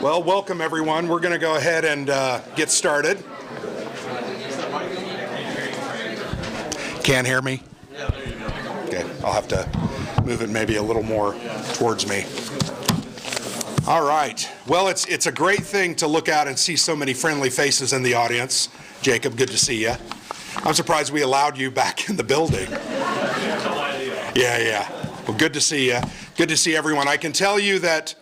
Well, welcome everyone. We're going to go ahead and get started. Can't hear me? Okay, I'll have to move it maybe a little more towards me. All right. Well, it's a great thing to look out and see so many friendly faces in the audience. Jacob, good to see you. I'm surprised we allowed you back in the building. Yeah. Well, good to see you. Good to see everyone. I can tell you that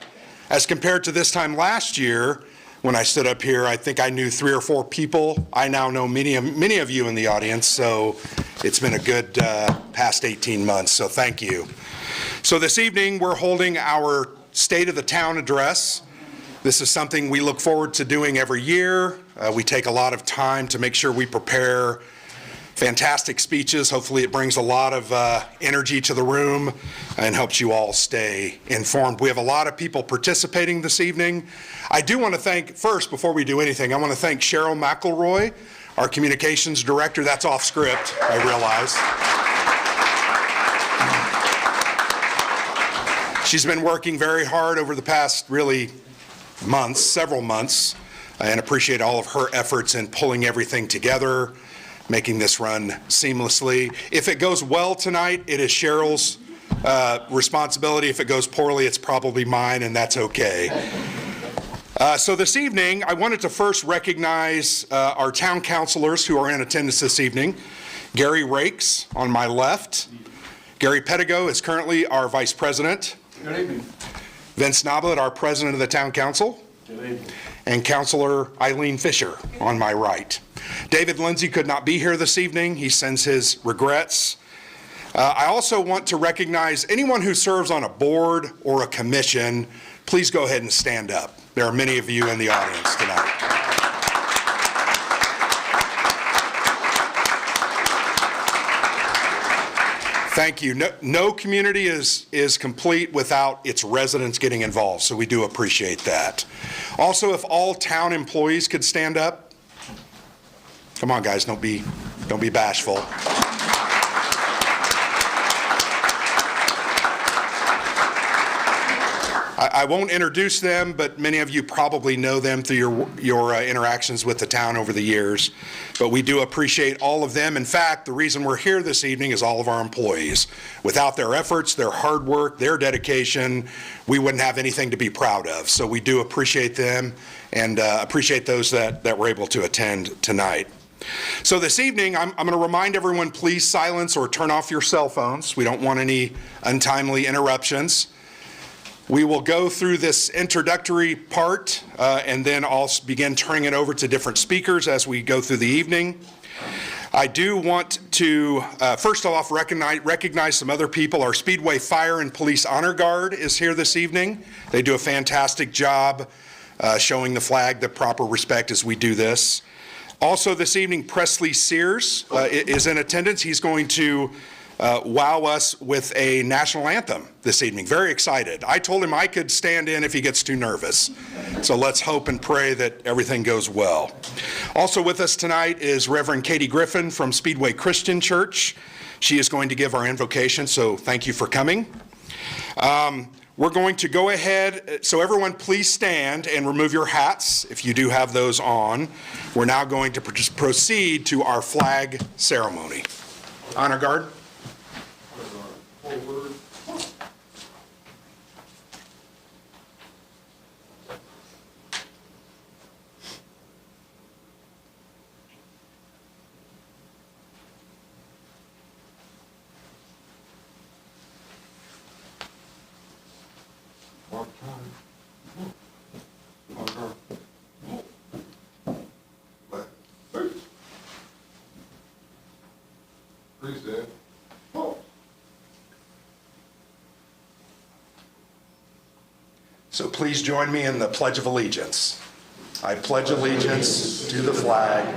as compared to this time last year, when I stood up here, I think I knew 3 or 4 people. I now know many of you in the audience, so it's been a good past 18 months, so thank you. So this evening, we're holding our State of the Town address. This is something we look forward to doing every year. We take a lot of time to make sure we prepare fantastic speeches. Hopefully it brings a lot of energy to the room and helps you all stay informed. We have a lot of people participating this evening. I do want to thank, first, before we do anything, I want to thank Cheryl McElroy, our communications director. That's off script, I realize. She's been working very hard over the past, really, months, several months, and appreciate all of her efforts in pulling everything together, making this run seamlessly. If it goes well tonight, it is Cheryl's responsibility. If it goes poorly, it's probably mine, and that's okay. So this evening, I wanted to first recognize our town councilors who are in attendance this evening. Gary Rakes on my left. Gary Pettigo is currently our vice president. Good evening. Vince Noblet, our president of the town council. Good evening. And Councilor Eileen Fisher on my right. David Lindsay could not be here this evening. He sends his regrets. I also want to recognize anyone who serves on a board or a commission. Please go ahead and stand up. There are many of you in the audience tonight. Thank you. No community is complete without its residents getting involved, so we do appreciate that. Also, if all town employees could stand up. Come on, guys, don't be bashful. I won't introduce them, but many of you probably know them through your interactions with the town over the years. But we do appreciate all of them. In fact, the reason we're here this evening is all of our employees. Without their efforts, their hard work, their dedication, we wouldn't have anything to be proud of. So we do appreciate them and appreciate those that were able to attend tonight. So this evening, I'm going to remind everyone, please silence or turn off your cell phones. We don't want any untimely interruptions. We will go through this introductory part and then I'll begin turning it over to different speakers as we go through the evening. I do want to, first off, recognize some other people. Our Speedway Fire and Police Honor Guard is here this evening. They do a fantastic job showing the flag the proper respect as we do this. Also this evening, Presley Sears is in attendance. He's going to wow us with a national anthem this evening. Very excited. I told him I could stand in if he gets too nervous. So let's hope and pray that everything goes well. Also with us tonight is Reverend Katie Griffin from Speedway Christian Church. She is going to give our invocation, so thank you for coming. We're going to go ahead, so everyone please stand and remove your hats if you do have those on. We're now going to proceed to our flag ceremony. Honor Guard. So please join me in the Pledge of Allegiance. I pledge allegiance to the flag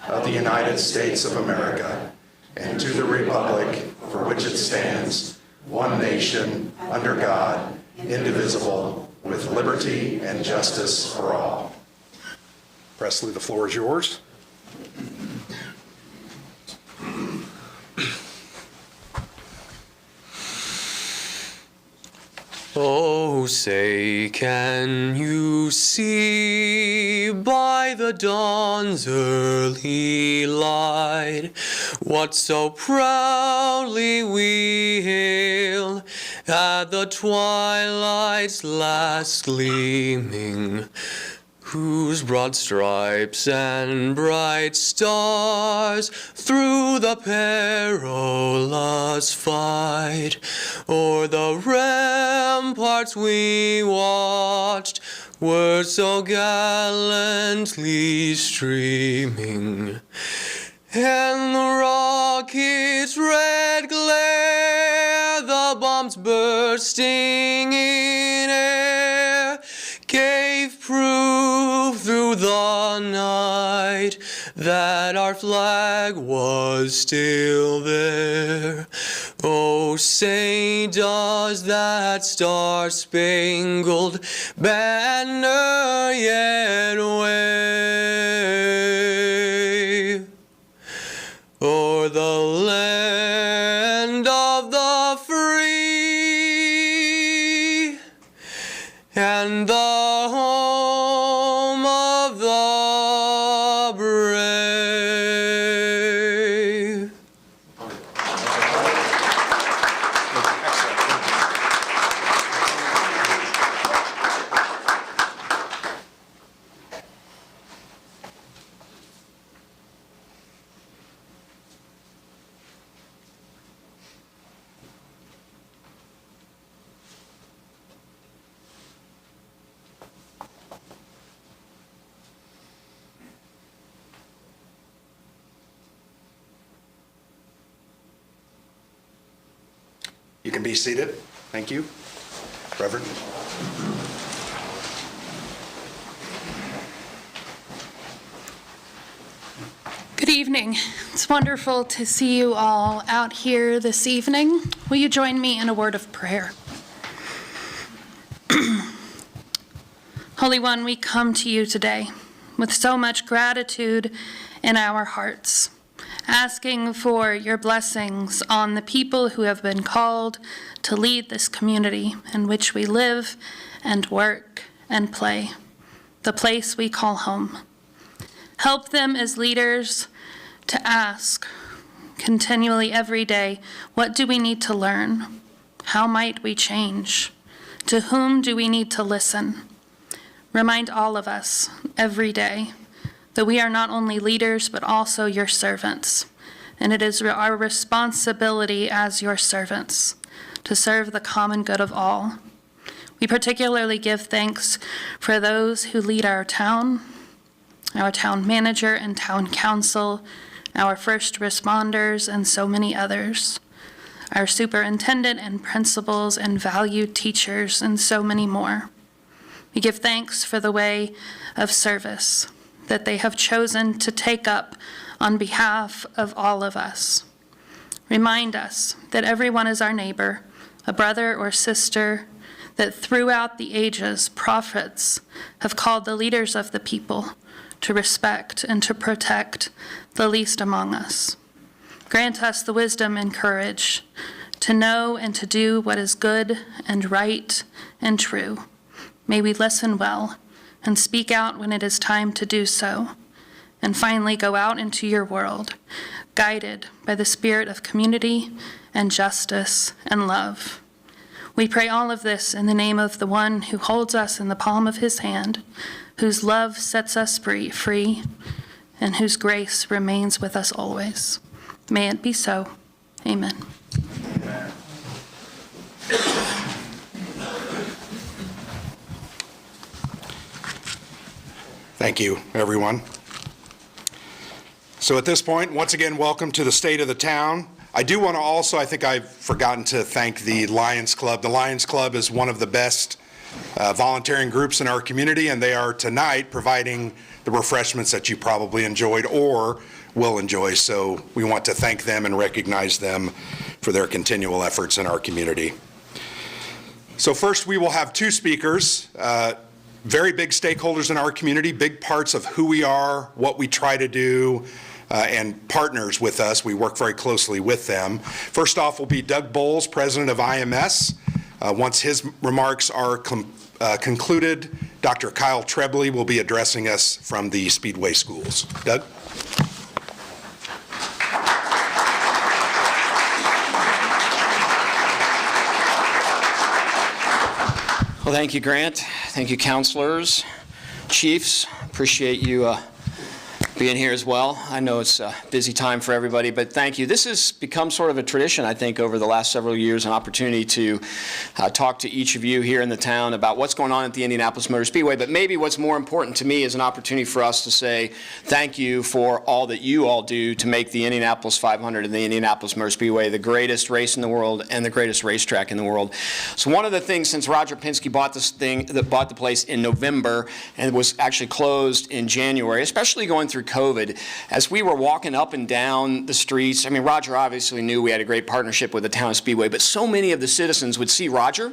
of the United States of America and to the republic for which it stands, one nation, under God, indivisible, with liberty and justice for all. Presley, the floor is yours. Oh, say, can you see by the dawn's early light what so proudly we hail at the twilight's last gleaming, whose broad stripes and bright stars through the perilous fight o'er the ramparts we watched were so gallantly streaming, and the rocket's red glare, the bombs bursting in air, gave proof through the night that our flag was still there. Oh, say, does that star-spangled banner yet wave o'er the land of the free and the home of the brave? You can be seated. Thank you. Reverend. Good evening. It's wonderful to see you all out here this evening. Will you join me in a word of prayer? Holy One, we come to you today with so much gratitude in our hearts, asking for your blessings on the people who have been called to lead this community in which we live and work and play, the place we call home. Help them as leaders to ask continually every day, what do we need to learn? How might we change? To whom do we need to listen? Remind all of us every day that we are not only leaders, but also your servants. And it is our responsibility as your servants to serve the common good of all. We particularly give thanks for those who lead our town manager and town council, our first responders, and so many others, our superintendent and principals and valued teachers, and so many more. We give thanks for the way of service that they have chosen to take up on behalf of all of us. Remind us that everyone is our neighbor, a brother or sister, that throughout the ages, prophets have called the leaders of the people to respect and to protect the least among us. Grant us the wisdom and courage to know and to do what is good and right and true. May we listen well and speak out when it is time to do so. And finally, go out into your world, guided by the spirit of community and justice and love. We pray all of this in the name of the one who holds us in the palm of his hand, whose love sets us free, and whose grace remains with us always. May it be so. Amen. Amen. Thank you, everyone. So at this point, once again, welcome to the State of the Town. I do want to also, I think I've forgotten to thank the Lions Club. The Lions Club is one of the best volunteering groups in our community, and they are tonight providing the refreshments that you probably enjoyed or will enjoy. So we want to thank them and recognize them for their continual efforts in our community. So first, we will have two speakers. Very big stakeholders in our community, big parts of who we are, what we try to do, and partners with us. We work very closely with them. First off will be Doug Bowles, president of IMS. Once his remarks are concluded, Dr. Kyle Trebley will be addressing us from the Speedway schools. Doug? Well, thank you, Grant. Thank you, counselors, chiefs. Appreciate you being here as well. I know it's a busy time for everybody, but thank you. This has become sort of a tradition, I think, over the last several years, an opportunity to talk to each of you here in the town about what's going on at the Indianapolis Motor Speedway, but maybe what's more important to me is an opportunity for us to say thank you for all that you all do to make the Indianapolis 500 and the Indianapolis Motor Speedway the greatest race in the world and the greatest racetrack in the world. So one of the things, since Roger Penske bought the place in November and was actually closed in January, especially going through COVID, as we were walking up and down the streets, I mean, Roger obviously knew we had a great partnership with the Town of Speedway, but so many of the citizens would see Roger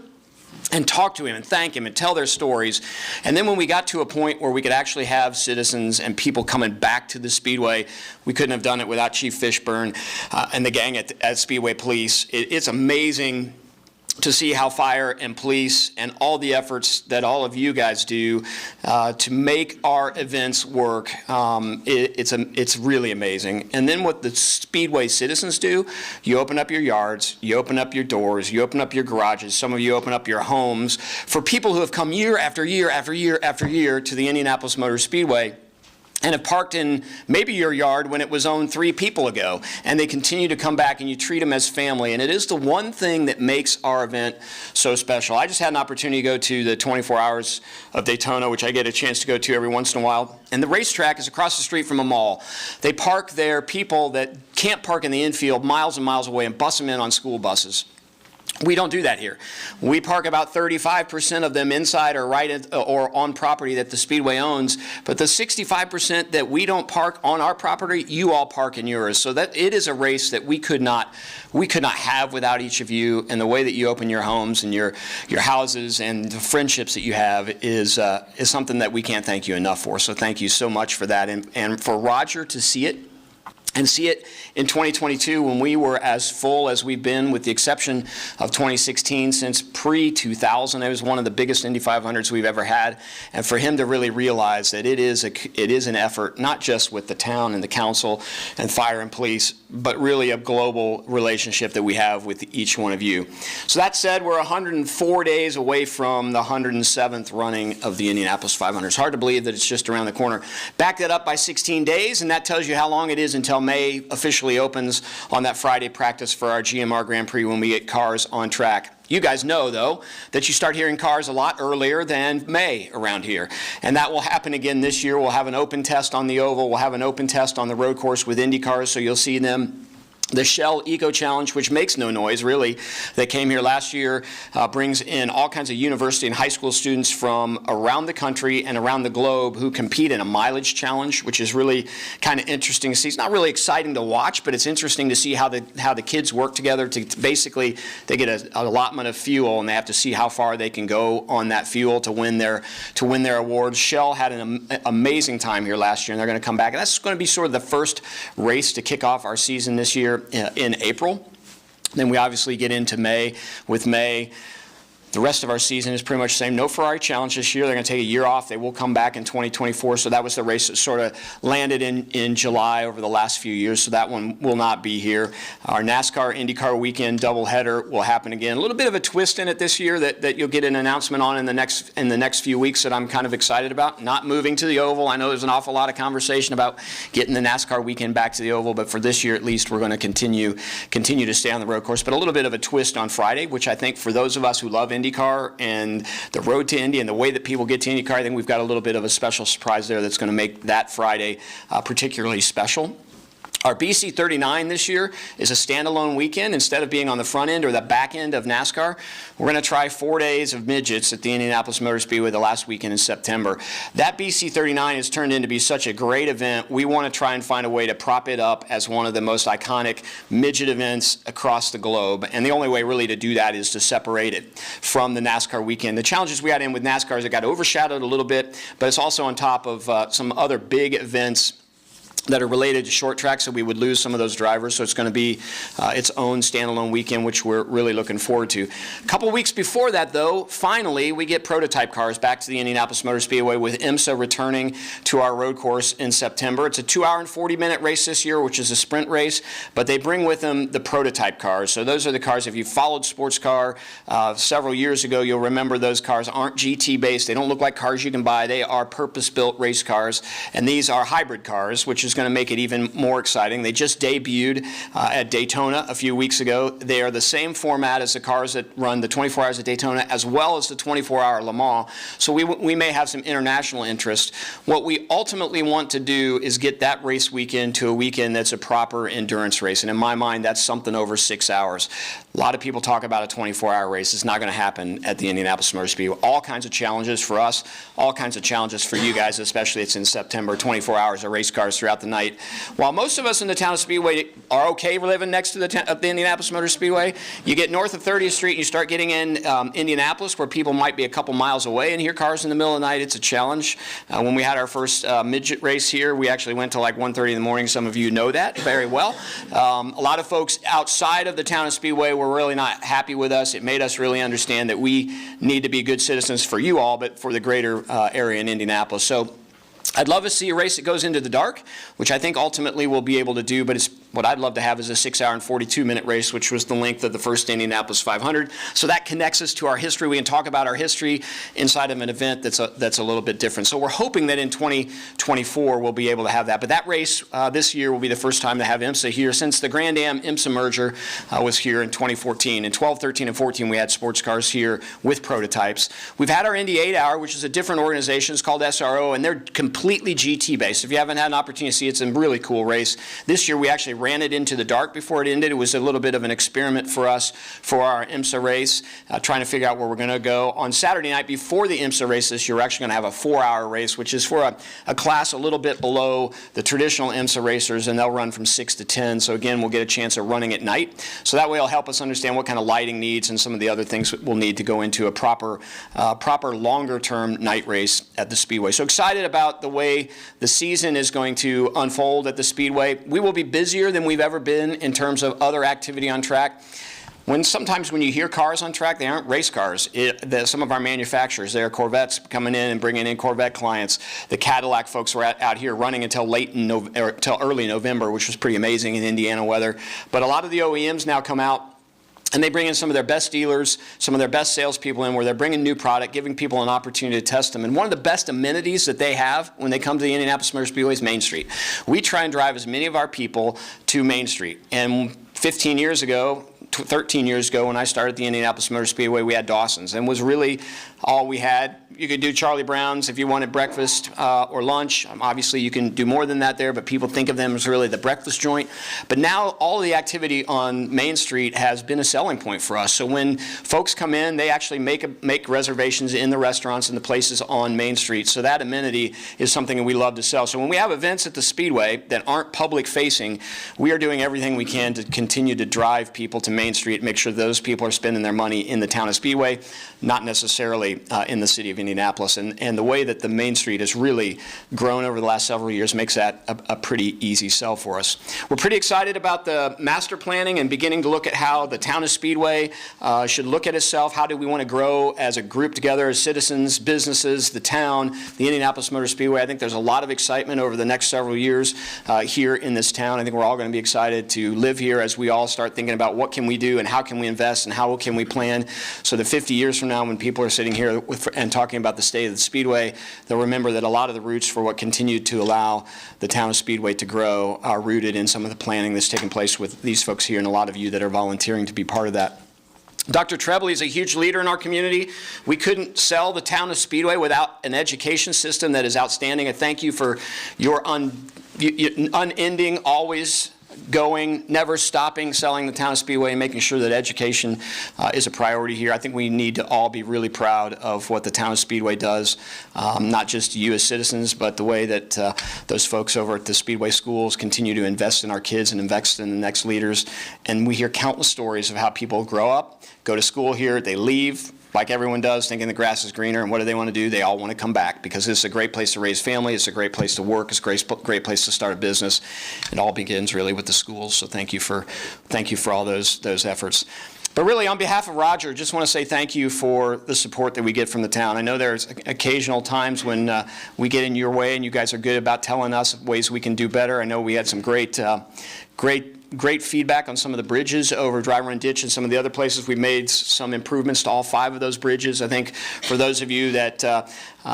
and talk to him and thank him and tell their stories. And then when we got to a point where we could actually have citizens and people coming back to the Speedway, we couldn't have done it without Chief Fishburne and the gang at Speedway Police. It's amazing to see how fire and police and all the efforts that all of you guys do to make our events work. It's really amazing. And then what the Speedway citizens do, you open up your yards, you open up your doors, you open up your garages, some of you open up your homes for people who have come year after year after year after year to the Indianapolis Motor Speedway and have parked in maybe your yard when it was owned 3 people ago, and they continue to come back and you treat them as family. And it is the one thing that makes our event so special. I just had an opportunity to go to the 24 Hours of Daytona, which I get a chance to go to every once in a while. And the racetrack is across the street from a mall. They park there people that can't park in the infield miles and miles away and bus them in on school buses. We don't do that here. We park about 35% of them inside or or on property that the Speedway owns, but the 65% that we don't park on our property, you all park in yours. So that it is a race that we could not have without each of you, and the way that you open your homes and your houses and the friendships that you have is something that we can't thank you enough for. So thank you so much for that, and for Roger to see it. And see it in 2022 when we were as full as we've been, with the exception of 2016. Since pre-2000, it was one of the biggest Indy 500s we've ever had. And for him to really realize that it is an effort, not just with the town and the council and fire and police, but really a global relationship that we have with each one of you. So that said, we're 104 days away from the 107th running of the Indianapolis 500. It's hard to believe that it's just around the corner. Back that up by 16 days, and that tells you how long it is until May officially opens on that Friday practice for our GMR Grand Prix when we get cars on track. You guys know, though, that you start hearing cars a lot earlier than May around here. And that will happen again this year. We'll have an open test on the oval. We'll have an open test on the road course with Indy cars, so you'll see them. The Shell Eco Challenge, which makes no noise, really, that came here last year, brings in all kinds of university and high school students from around the country and around the globe who compete in a mileage challenge, which is really kind of interesting to see. It's not really exciting to watch, but it's interesting to see how the kids work together to basically, they get an allotment of fuel and they have to see how far they can go on that fuel to win their awards. Shell had an amazing time here last year, and they're going to come back. And that's going to be sort of the first race to kick off our season this year in April. Then we obviously get into May. With May, the rest of our season is pretty much the same. No Ferrari Challenge this year. They're going to take a year off. They will come back in 2024. So that was the race that sort of landed in July over the last few years. So that one will not be here. Our NASCAR IndyCar weekend doubleheader will happen again. A little bit of a twist in it this year that you'll get an announcement on in the next few weeks that I'm kind of excited about. Not moving to the oval. I know there's an awful lot of conversation about getting the NASCAR weekend back to the oval, but for this year at least, we're going to continue to stay on the road course. But a little bit of a twist on Friday, which I think for those of us who love IndyCar and the road to Indy and the way that people get to IndyCar, I think we've got a little bit of a special surprise there that's going to make that Friday particularly special. Our BC 39 this year is a standalone weekend. Instead of being on the front end or the back end of NASCAR, we're going to try 4 days of midgets at the Indianapolis Motor Speedway the last weekend in September. That BC 39 has turned into be such a great event. We want to try and find a way to prop it up as one of the most iconic midget events across the globe. And the only way really to do that is to separate it from the NASCAR weekend. The challenges we had in with NASCAR is it got overshadowed a little bit, but it's also on top of some other big events that are related to short track, so we would lose some of those drivers. So it's going to be its own standalone weekend, which we're really looking forward to. A couple weeks before that, though, finally, we get prototype cars back to the Indianapolis Motor Speedway with IMSA returning to our road course in September. It's a 2-hour and 40-minute race this year, which is a sprint race, but they bring with them the prototype cars. So those are the cars, if you followed sports car several years ago, you'll remember those cars aren't GT-based. They don't look like cars you can buy. They are purpose-built race cars, and these are hybrid cars, which is going to make it even more exciting. They just debuted at Daytona a few weeks ago. They are the same format as the cars that run the 24 hours at Daytona as well as the 24-hour Le Mans. So we may have some international interest. What we ultimately want to do is get that race weekend to a weekend that's a proper endurance race. And in my mind, that's something over 6 hours. A lot of people talk about a 24-hour race. It's not going to happen at the Indianapolis Motor Speedway. All kinds of challenges for us, all kinds of challenges for you guys, especially it's in September, 24 hours of race cars throughout the night. While most of us in the Town of Speedway are okay living next to the Indianapolis Motor Speedway, you get north of 30th Street and you start getting in Indianapolis where people might be a couple miles away and hear cars in the middle of the night. It's a challenge. When we had our first midget race here, we actually went to like 1:30 in the morning. Some of you know that very well. A lot of folks outside of the Town of Speedway were really not happy with us. It made us really understand that we need to be good citizens for you all, but for the greater area in Indianapolis. So I'd love to see a race that goes into the dark, which I think ultimately we'll be able to do, but what I'd love to have is a 6-hour and 42-minute race, which was the length of the first Indianapolis 500. So that connects us to our history. We can talk about our history inside of an event that's a little bit different. So we're hoping that in 2024 we'll be able to have that. But that race this year will be the first time to have IMSA here since the Grand Am IMSA merger was here in 2014. In 12, 13, and 14 we had sports cars here with prototypes. We've had our Indy 8-hour, which is a different organization. It's called SRO, and they're completely GT-based. If you haven't had an opportunity to see it, it's a really cool race. This year we actually ran it into the dark before it ended. It was a little bit of an experiment for us for our IMSA race, trying to figure out where we're going to go. On Saturday night before the IMSA race this year, we're actually going to have a 4-hour race, which is for a class a little bit below the traditional IMSA racers, and they'll run from 6 to 10. So again, we'll get a chance of running at night. So that way it'll help us understand what kind of lighting needs and some of the other things we'll need to go into a proper longer-term night race at the Speedway. So excited about the way the season is going to unfold at the Speedway. We will be busier than we've ever been in terms of other activity on track. Sometimes when you hear cars on track, they aren't race cars. Some of our manufacturers, there are Corvettes coming in and bringing in Corvette clients. The Cadillac folks were out here running until early November, which was pretty amazing in Indiana weather. But a lot of the OEMs now come out and they bring in some of their best dealers, some of their best salespeople in where they're bringing new product, giving people an opportunity to test them. And one of the best amenities that they have when they come to the Indianapolis Motor Speedway is Main Street. We try and drive as many of our people to Main Street. And 13 years ago, when I started the Indianapolis Motor Speedway, we had Dawson's, and was really all we had. You could do Charlie Brown's if you wanted breakfast or lunch. Obviously, you can do more than that there, but people think of them as really the breakfast joint. But now all the activity on Main Street has been a selling point for us. So when folks come in, they actually make reservations in the restaurants and the places on Main Street. So that amenity is something that we love to sell. So when we have events at the Speedway that aren't public-facing, we are doing everything we can to continue to drive people to Main Street, make sure those people are spending their money in the Town of Speedway, not necessarily in the city of Indianapolis. And the way that the Main Street has really grown over the last several years makes that a pretty easy sell for us. We're pretty excited about the master planning and beginning to look at how the Town of Speedway should look at itself. How do we want to grow as a group together as citizens, businesses, the town, the Indianapolis Motor Speedway? I think there's a lot of excitement over the next several years here in this town. I think we're all going to be excited to live here as we all start thinking about what can we do and how can we invest and how can we plan so that 50 years from now when people are sitting here and talking about the state of the Speedway, they'll remember that a lot of the roots for what continued to allow the Town of Speedway to grow are rooted in some of the planning that's taken place with these folks here and a lot of you that are volunteering to be part of that. Dr. Trebley is a huge leader in our community. We couldn't sell the Town of Speedway without an education system that is outstanding. I thank you for your unending, always going, never stopping selling the Town of Speedway and making sure that education is a priority here. I think we need to all be really proud of what the Town of Speedway does, not just you as citizens, but the way that those folks over at the Speedway schools continue to invest in our kids and invest in the next leaders. And we hear countless stories of how people grow up, go to school here, they leave, like everyone does, thinking the grass is greener, and what do they want to do? They all want to come back because it's a great place to raise family, it's a great place to work, it's a great place to start a business. It all begins really with the schools, so thank you for all those efforts. But really, on behalf of Roger, just want to say thank you for the support that we get from the town. I know there's occasional times when we get in your way, and you guys are good about telling us ways we can do better. I know we had some great feedback on some of the bridges over Dry Run Ditch and some of the other places. We made some improvements to all 5 of those bridges. I think for those of you that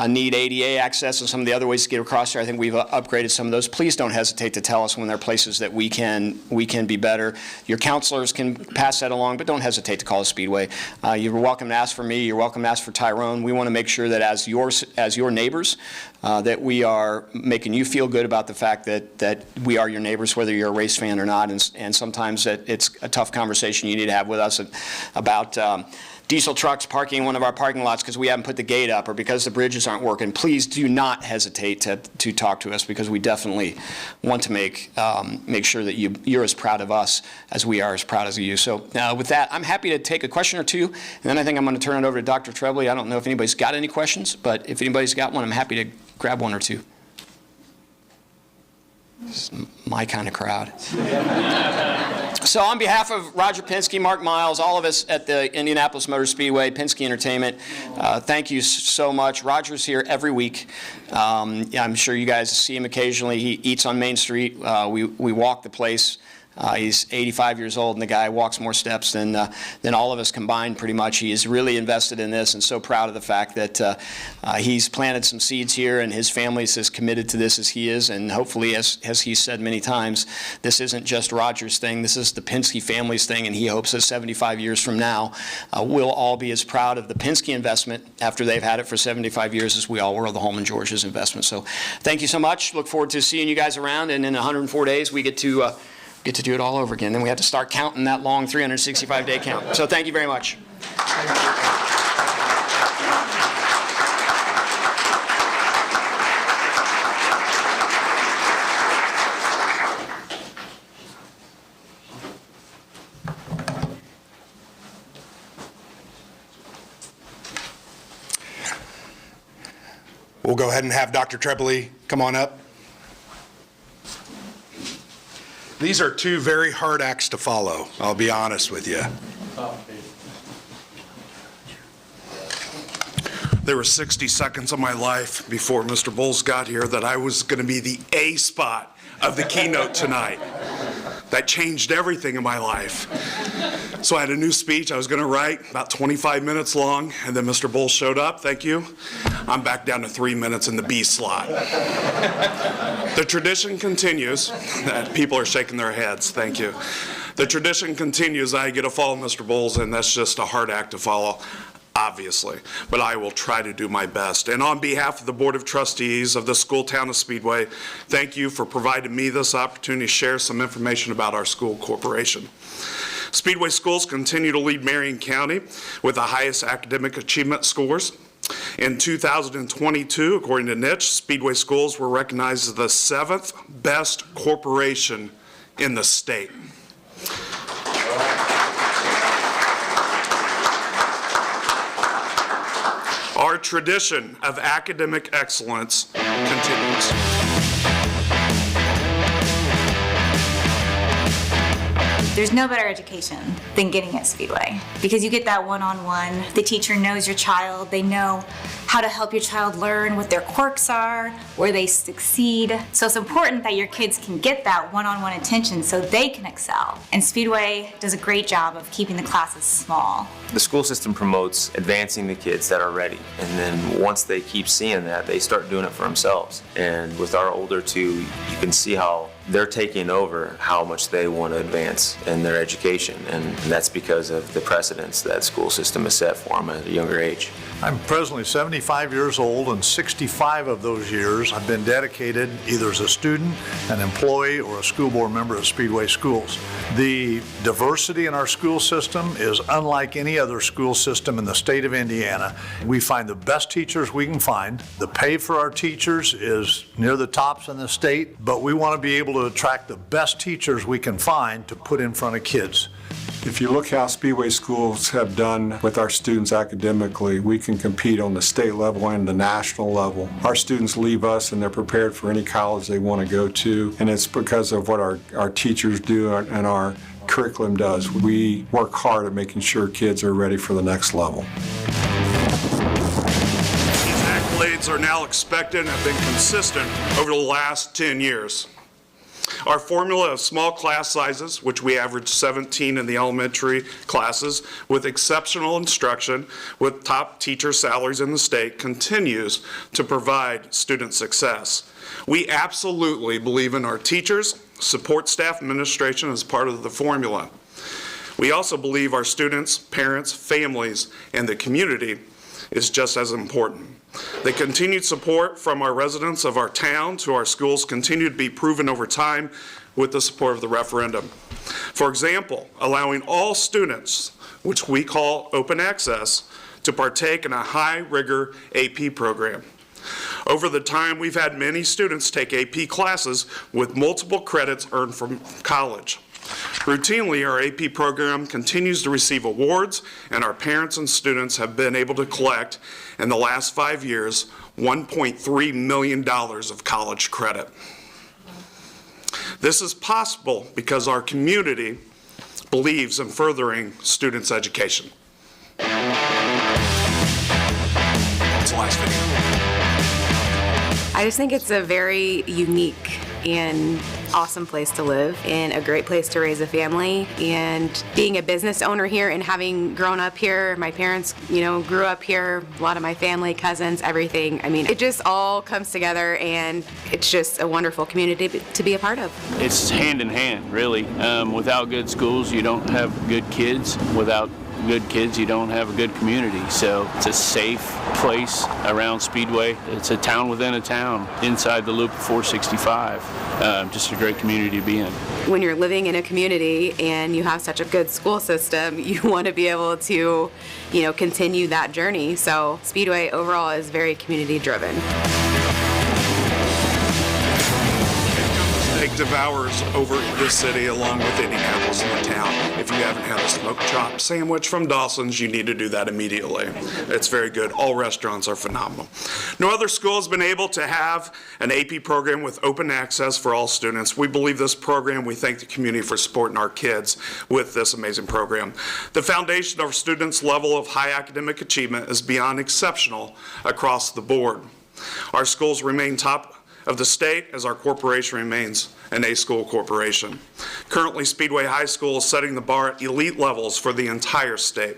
need ADA access and some of the other ways to get across there, I think we've upgraded some of those. Please don't hesitate to tell us when there are places that we can be better. Your counselors can pass that along, but don't hesitate to call the Speedway. You're welcome to ask for me. You're welcome to ask for Tyrone. We want to make sure that as your neighbors, that we are making you feel good about the fact that we are your neighbors, whether you're a race fan or not. And sometimes it's a tough conversation you need to have with us about diesel trucks parking in one of our parking lots because we haven't put the gate up or because the bridges aren't working. Please do not hesitate to talk to us, because we definitely want to make sure that you're as proud of us as we are as proud of you. So with that, I'm happy to take a question or two, and then I think I'm going to turn it over to Dr. Trebley. I don't know if anybody's got any questions, but if anybody's got one, I'm happy to grab one or two. This is my kind of crowd. So on behalf of Roger Penske, Mark Miles, all of us at the Indianapolis Motor Speedway, Penske Entertainment, thank you so much. Roger's here every week. I'm sure you guys see him occasionally. He eats on Main Street. We walk the place. He's 85 years old, and the guy walks more steps than all of us combined, pretty much. He is really invested in this and so proud of the fact that he's planted some seeds here, and his family is as committed to this as he is. And hopefully, as he's said many times, this isn't just Roger's thing. This is the Penske family's thing, and he hopes that 75 years from now, we'll all be as proud of the Penske investment after they've had it for 75 years as we all were of the Holman George's investment. So thank you so much. Look forward to seeing you guys around, and in 104 days, we get to do it all over again. Then we have to start counting that long 365-day count. So thank you very much. We'll go ahead and have Dr. Trebley come on up. These are 2 very hard acts to follow, I'll be honest with you. There were 60 seconds of my life before Mr. Bowles got here that I was going to be the A spot of the keynote tonight. That changed everything in my life. So I had a new speech I was going to write, about 25 minutes long, and then Mr. Bowles showed up. Thank you. I'm back down to 3 minutes in the B slot. The tradition continues. People are shaking their heads. Thank you. The tradition continues. I get to follow Mr. Bowles, and that's just a hard act to follow, obviously, but I will try to do my best. And on behalf of the Board of Trustees of the school Town of Speedway, thank you for providing me this opportunity to share some information about our school corporation. Speedway schools continue to lead Marion County with the highest academic achievement scores. In 2022, according to Niche, Speedway schools were recognized as the 7th best corporation in the state. Our tradition of academic excellence continues. There's no better education than getting at Speedway, because you get that one-on-one. The teacher knows your child. They know how to help your child learn, what their quirks are, where they succeed. So it's important that your kids can get that one-on-one attention so they can excel. And Speedway does a great job of keeping the classes small. The school system promotes advancing the kids that are ready, and then once they keep seeing that, they start doing it for themselves. And with our older 2, you can see how they're taking over how much they want to advance in their education, and that's because of the precedents that school system has set for them at a younger age. I'm presently 75 years old, and 65 of those years I've been dedicated either as a student, an employee, or a school board member of Speedway Schools. The diversity in our school system is unlike any other school system in the state of Indiana. We find the best teachers we can find. The pay for our teachers is near the tops in the state, but we want to be able to attract the best teachers we can find to put in front of kids. If you look how Speedway schools have done with our students academically, we can compete on the state level and the national level. Our students leave us and they're prepared for any college they want to go to, and it's because of what our teachers do and our curriculum does. We work hard at making sure kids are ready for the next level. These accolades are now expected and have been consistent over the last 10 years. Our formula of small class sizes, which we average 17 in the elementary classes, with exceptional instruction, with top teacher salaries in the state, continues to provide student success. We absolutely believe in our teachers, support staff, administration as part of the formula. We also believe our students, parents, families, and the community is just as important. The continued support from our residents of our town to our schools continue to be proven over time with the support of the referendum. For example, allowing all students, which we call open access, to partake in a high-rigor AP program. Over the time, we've had many students take AP classes with multiple credits earned from college. Routinely, our AP program continues to receive awards, and our parents and students have been able to collect, in the last 5 years, $1.3 million of college credit. This is possible because our community believes in furthering students' education. That's the last video. I just think it's a very unique and awesome place to live and a great place to raise a family. And being a business owner here and having grown up here, my parents, grew up here, a lot of my family, cousins, everything. I mean, it just all comes together and it's just a wonderful community to be a part of. It's hand in hand, really. Without good schools, you don't have good kids. Without good kids, you don't have a good community. So it's a safe place around Speedway. It's a town within a town, inside the loop of 465. Just a great community to be in. When you're living in a community and you have such a good school system, you want to be able to, continue that journey. So Speedway overall is very community driven. Devours over this city along with Indianapolis and the town. If you haven't had a smoked chop sandwich from Dawson's, you need to do that immediately. It's very good. All restaurants are phenomenal. No other school has been able to have an AP program with open access for all students. We believe this program, we thank the community for supporting our kids with this amazing program. The foundation of our students' level of high academic achievement is beyond exceptional across the board. Our schools remain top of the state as our corporation remains an A-school corporation. Currently, Speedway High School is setting the bar at elite levels for the entire state.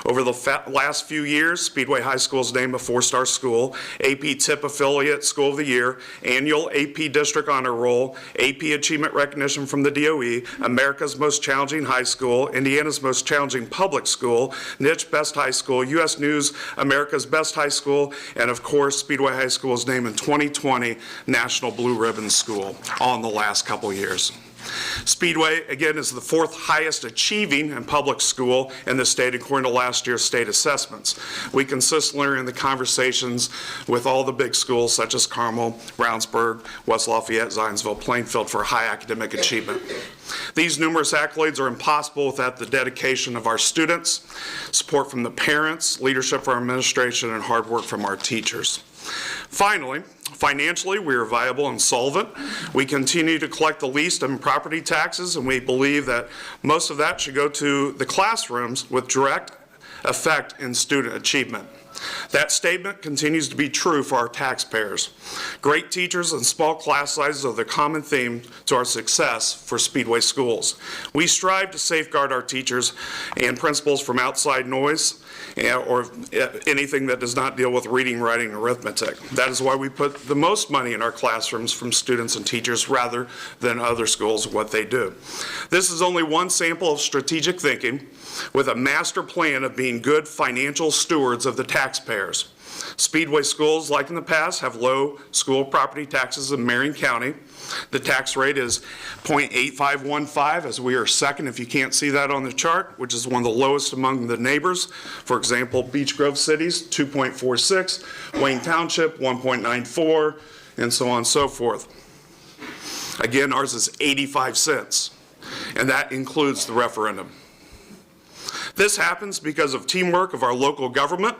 Over the last few years, Speedway High School is named a 4-star school, AP TIP Affiliate School of the Year, annual AP District Honor Roll, AP Achievement Recognition from the DOE, America's Most Challenging High School, Indiana's Most Challenging Public School, Niche Best High School, U.S. News America's Best High School, and of course, Speedway High School is named in 2020 National Blue Ribbon School, all in the last couple years. Speedway, again, is the 4th highest achieving and public school in the state according to last year's state assessments. We consistently are in the conversations with all the big schools such as Carmel, Brownsburg, West Lafayette, Zionsville, Plainfield for high academic achievement. These numerous accolades are impossible without the dedication of our students, support from the parents, leadership from our administration, and hard work from our teachers. Finally, financially, we are viable and solvent. We continue to collect the least in property taxes, and we believe that most of that should go to the classrooms with direct effect in student achievement. That statement continues to be true for our taxpayers. Great teachers and small class sizes are the common theme to our success for Speedway schools. We strive to safeguard our teachers and principals from outside noise or anything that does not deal with reading, writing, and arithmetic. That is why we put the most money in our classrooms from students and teachers rather than other schools what they do. This is only one sample of strategic thinking with a master plan of being good financial stewards of the taxpayers. Speedway schools, like in the past, have low school property taxes in Marion County. The tax rate is 0.8515, as we are second, if you can't see that on the chart, which is one of the lowest among the neighbors. For example, Beech Grove Cities, 2.46, Wayne Township, 1.94, and so on and so forth. Again, ours is 85 cents, and that includes the referendum. This happens because of teamwork of our local government,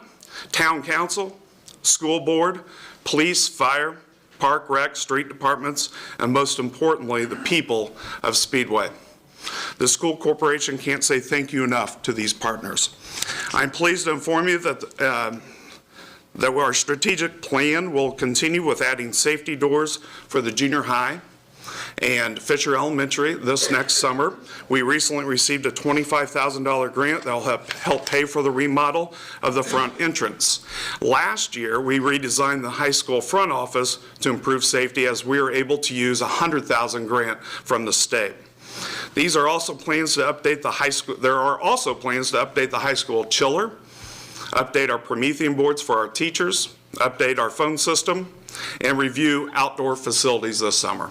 town council, school board, police, fire, park, rec, street departments, and most importantly, the people of Speedway. The school corporation can't say thank you enough to these partners. I'm pleased to inform you that our strategic plan will continue with adding safety doors for the junior high and Fisher Elementary this next summer. We recently received a $25,000 grant that will help pay for the remodel of the front entrance. Last year, we redesigned the high school front office to improve safety as we were able to use a $100,000 grant from the state. These are also plans to update the high school. There are also plans to update the high school chiller, update our Promethean boards for our teachers, update our phone system, and review outdoor facilities this summer.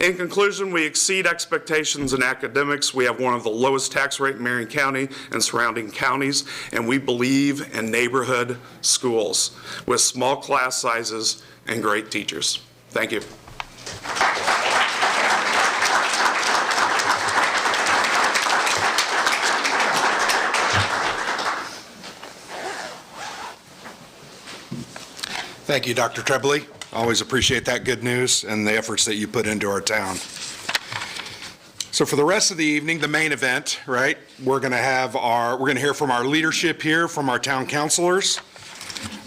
In conclusion, we exceed expectations in academics. We have one of the lowest tax rate in Marion County and surrounding counties, and we believe in neighborhood schools with small class sizes and great teachers. Thank you. Thank you, Dr. Trebly. Always appreciate that good news and the efforts that you put into our town. So for the rest of the evening, the main event, right? We're going to hear from our leadership here, from our town councilors.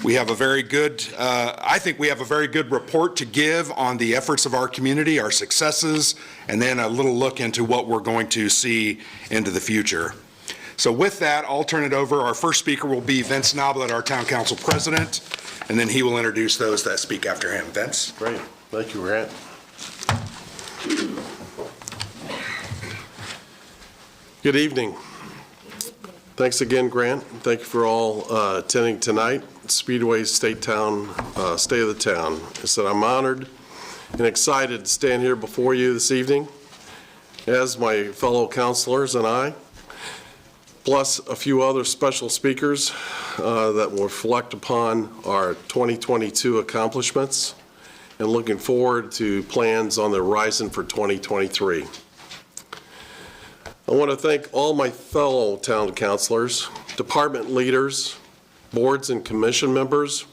We have a very good, I think we have a very good report to give on the efforts of our community, our successes, and then a little look into what we're going to see into the future. So with that, I'll turn it over. Our first speaker will be Vince Noblet, our town council president, and then he will introduce those that speak after him. Vince? Great. Thank you, Grant. Good evening. Thanks again, Grant. Thank you for all attending tonight. Speedway State of the Town. I said I'm honored and excited to stand here before you this evening as my fellow councilors and I, plus a few other special speakers that will reflect upon our 2022 accomplishments and looking forward to plans on the horizon for 2023. I want to thank all my fellow town councilors, department leaders, boards and commission members,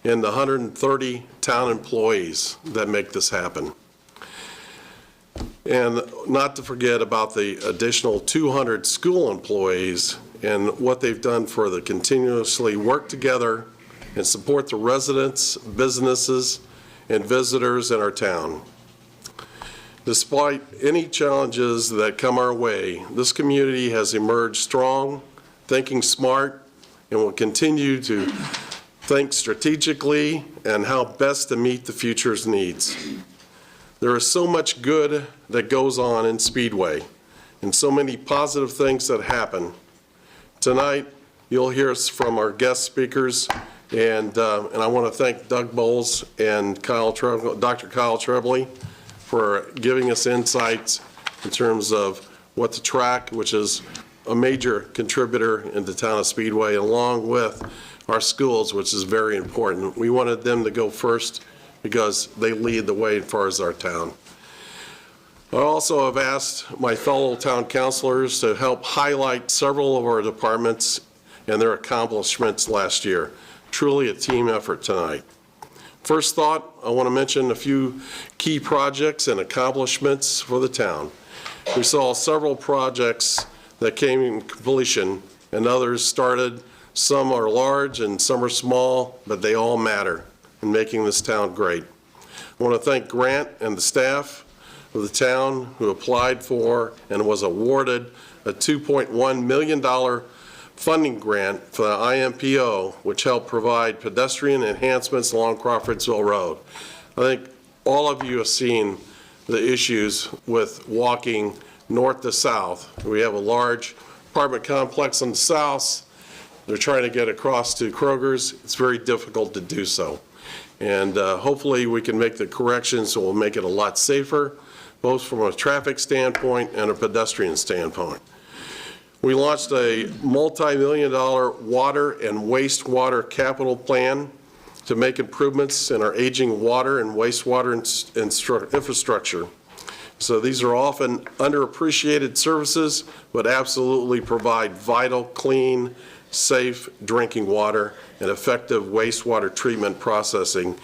and the 130 town employees that make this happen. And not to forget about the additional 200 school employees and what they've done for the continuously work together and support the residents, businesses, and visitors in our town. Despite any challenges that come our way, this community has emerged strong, thinking smart, and will continue to think strategically and how best to meet the future's needs. There is so much good that goes on in Speedway and so many positive things that happen. Tonight, you'll hear us from our guest speakers, and I want to thank Doug Bowles and Dr. Kyle Trebly for giving us insights in terms of what the track, which is a major contributor in the town of Speedway, along with our schools, which is very important. We wanted them to go first because they lead the way as far as our town. I also have asked my fellow town councilors to help highlight several of our departments and their accomplishments last year. Truly a team effort tonight. First thought, I want to mention a few key projects and accomplishments for the town. We saw several projects that came in completion and others started. Some are large and some are small, but they all matter in making this town great. I want to thank Grant and the staff of the town who applied for and was awarded a $2.1 million funding grant for the IMPO, which helped provide pedestrian enhancements along Crawfordsville Road. I think all of you have seen the issues with walking north to south. We have a large apartment complex on the south. They're trying to get across to Kroger's. It's very difficult to do so. And hopefully we can make the corrections so we'll make it a lot safer, both from a traffic standpoint and a pedestrian standpoint. We launched a multi-million-dollar water and wastewater capital plan to make improvements in our aging water and wastewater infrastructure So these are often underappreciated services, but absolutely provide vital, clean, safe drinking water and effective wastewater treatment processing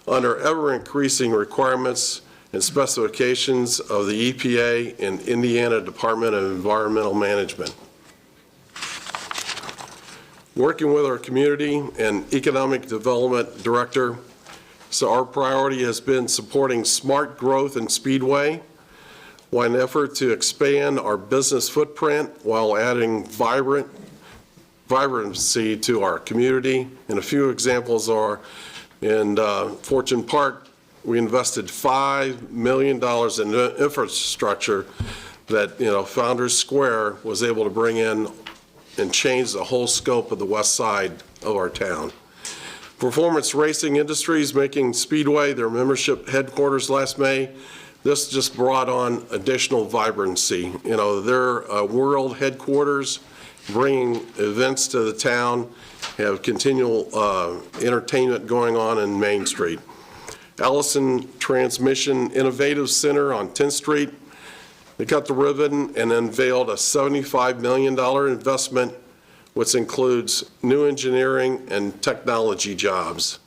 under ever-increasing requirements and specifications of the EPA and Indiana Department of Environmental Management. Working with our community and economic development director, so our priority has been supporting smart growth in Speedway, while an effort to expand our business footprint while adding vibrancy to our community. And a few examples are in Fortune Park, we invested $5 million in infrastructure that, Founders Square was able to bring in and change the whole scope of the west side of our town. Performance Racing Industries making Speedway their membership headquarters last May. This just brought on additional vibrancy. Their world headquarters, bringing events to the town, have continual entertainment going on in Main Street. Allison Transmission Innovative Center on 10th Street. They cut the ribbon and unveiled a $75 million investment, which includes new engineering and technology jobs.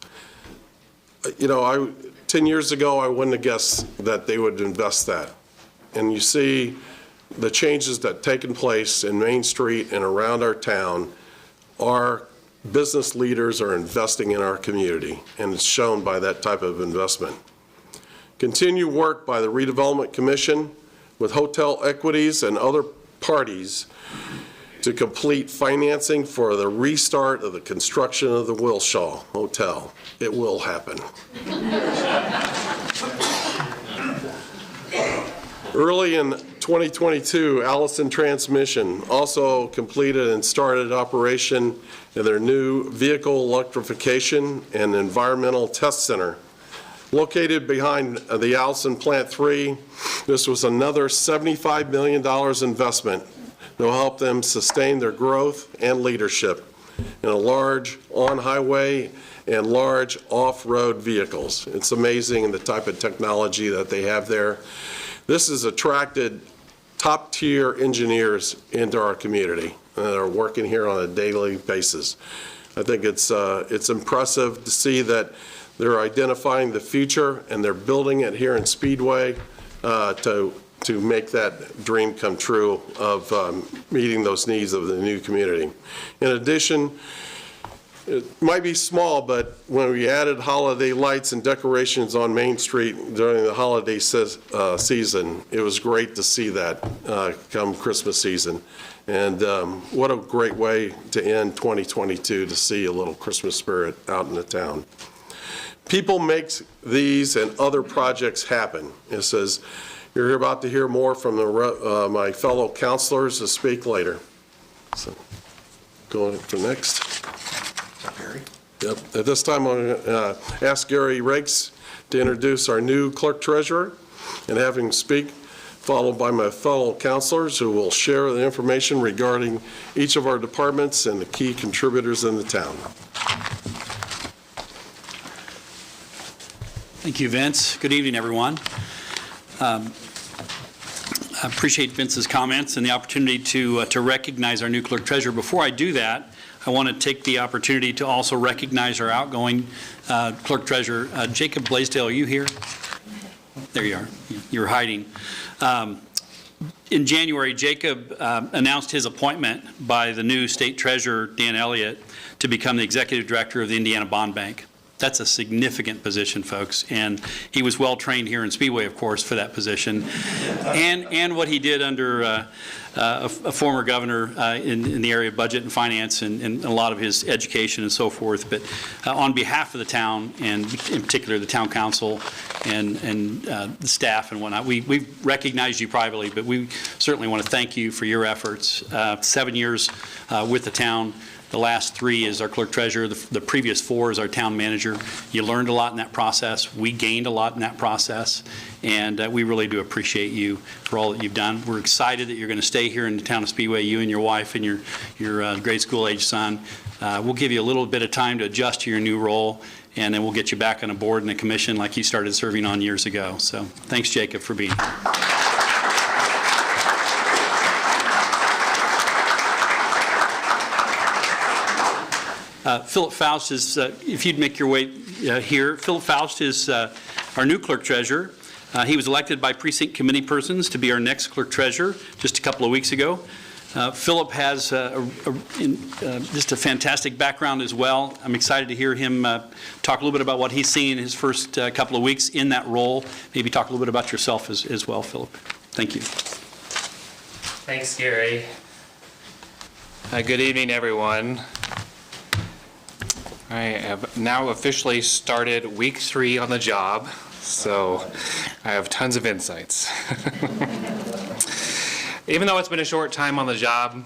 10 years ago, I wouldn't have guessed that they would invest that. And you see the changes that have taken place in Main Street and around our town. Our business leaders are investing in our community, and it's shown by that type of investment. Continue work by the Redevelopment Commission with hotel equities and other parties to complete financing for the restart of the construction of the Wilshaw Hotel. It will happen. Early in 2022, Allison Transmission also completed and started operation in their new vehicle electrification and environmental test center. Located behind the Allison Plant 3, this was another $75 million investment that will help them sustain their growth and leadership in a large on-highway and large off-road vehicles. It's amazing the type of technology that they have there. This has attracted top-tier engineers into our community that are working here on a daily basis. I think it's impressive to see that they're identifying the future and they're building it here in Speedway to make that dream come true of meeting those needs of the new community. In addition, it might be small, but when we added holiday lights and decorations on Main Street during the holiday season, it was great to see that come Christmas season. And what a great way to end 2022 to see a little Christmas spirit out in the town. People make these and other projects happen. It says, you're about to hear more from my fellow counselors to speak later. So, going for next. Yep. At this time, I'm going to ask Gary Rakes to introduce our new clerk-treasurer and have him speak, followed by my fellow counselors who will share the information regarding each of our departments and the key contributors in the town. Thank you, Vince. Good evening, everyone. I appreciate Vince's comments and the opportunity to recognize our new clerk-treasurer. Before I do that, I want to take the opportunity to also recognize our outgoing clerk-treasurer. Jacob Blaisdell, are you here? There you are. You're hiding. In January, Jacob announced his appointment by the new state treasurer, Dan Elliott, to become the executive director of the Indiana Bond Bank. That's a significant position, folks, and he was well trained here in Speedway, of course, for that position, and what he did under a former governor in the area of budget and finance and a lot of his education and so forth. But on behalf of the town, and in particular the town council and the staff and whatnot, we recognize you privately, but we certainly want to thank you for your efforts. 7 years with the town. The last 3 is our clerk-treasurer. The previous 4 is our town manager. You learned a lot in that process. We gained a lot in that process, and we really do appreciate you for all that you've done. We're excited that you're going to stay here in the town of Speedway, you and your wife and your grade school-age son. We'll give you a little bit of time to adjust to your new role, and then we'll get you back on a board and a commission like you started serving on years ago. So thanks, Jacob, for being here. Philip Faust is, if you'd make your way here, Philip Faust is our new clerk-treasurer. He was elected by precinct committee persons to be our next clerk-treasurer just a couple of weeks ago. Philip has just a fantastic background as well. I'm excited to hear him talk a little bit about what he's seen in his first couple of weeks in that role. Maybe talk a little bit about yourself as well, Philip. Thank you. Thanks, Gary. Good evening, everyone. I have now officially started week 3 on the job, so I have tons of insights. Even though it's been a short time on the job,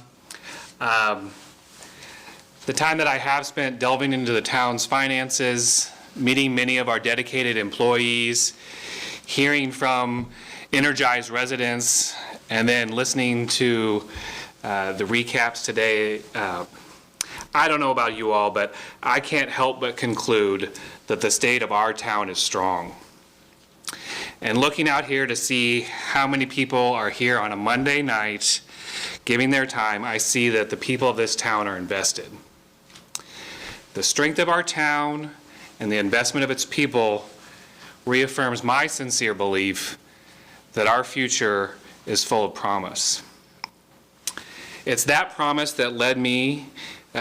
the time that I have spent delving into the town's finances, meeting many of our dedicated employees, hearing from energized residents, and then listening to the recaps today, I don't know about you all, but I can't help but conclude that the state of our town is strong. And looking out here to see how many people are here on a Monday night giving their time, I see that the people of this town are invested. The strength of our town and the investment of its people reaffirms my sincere belief that our future is full of promise. It's that promise that led me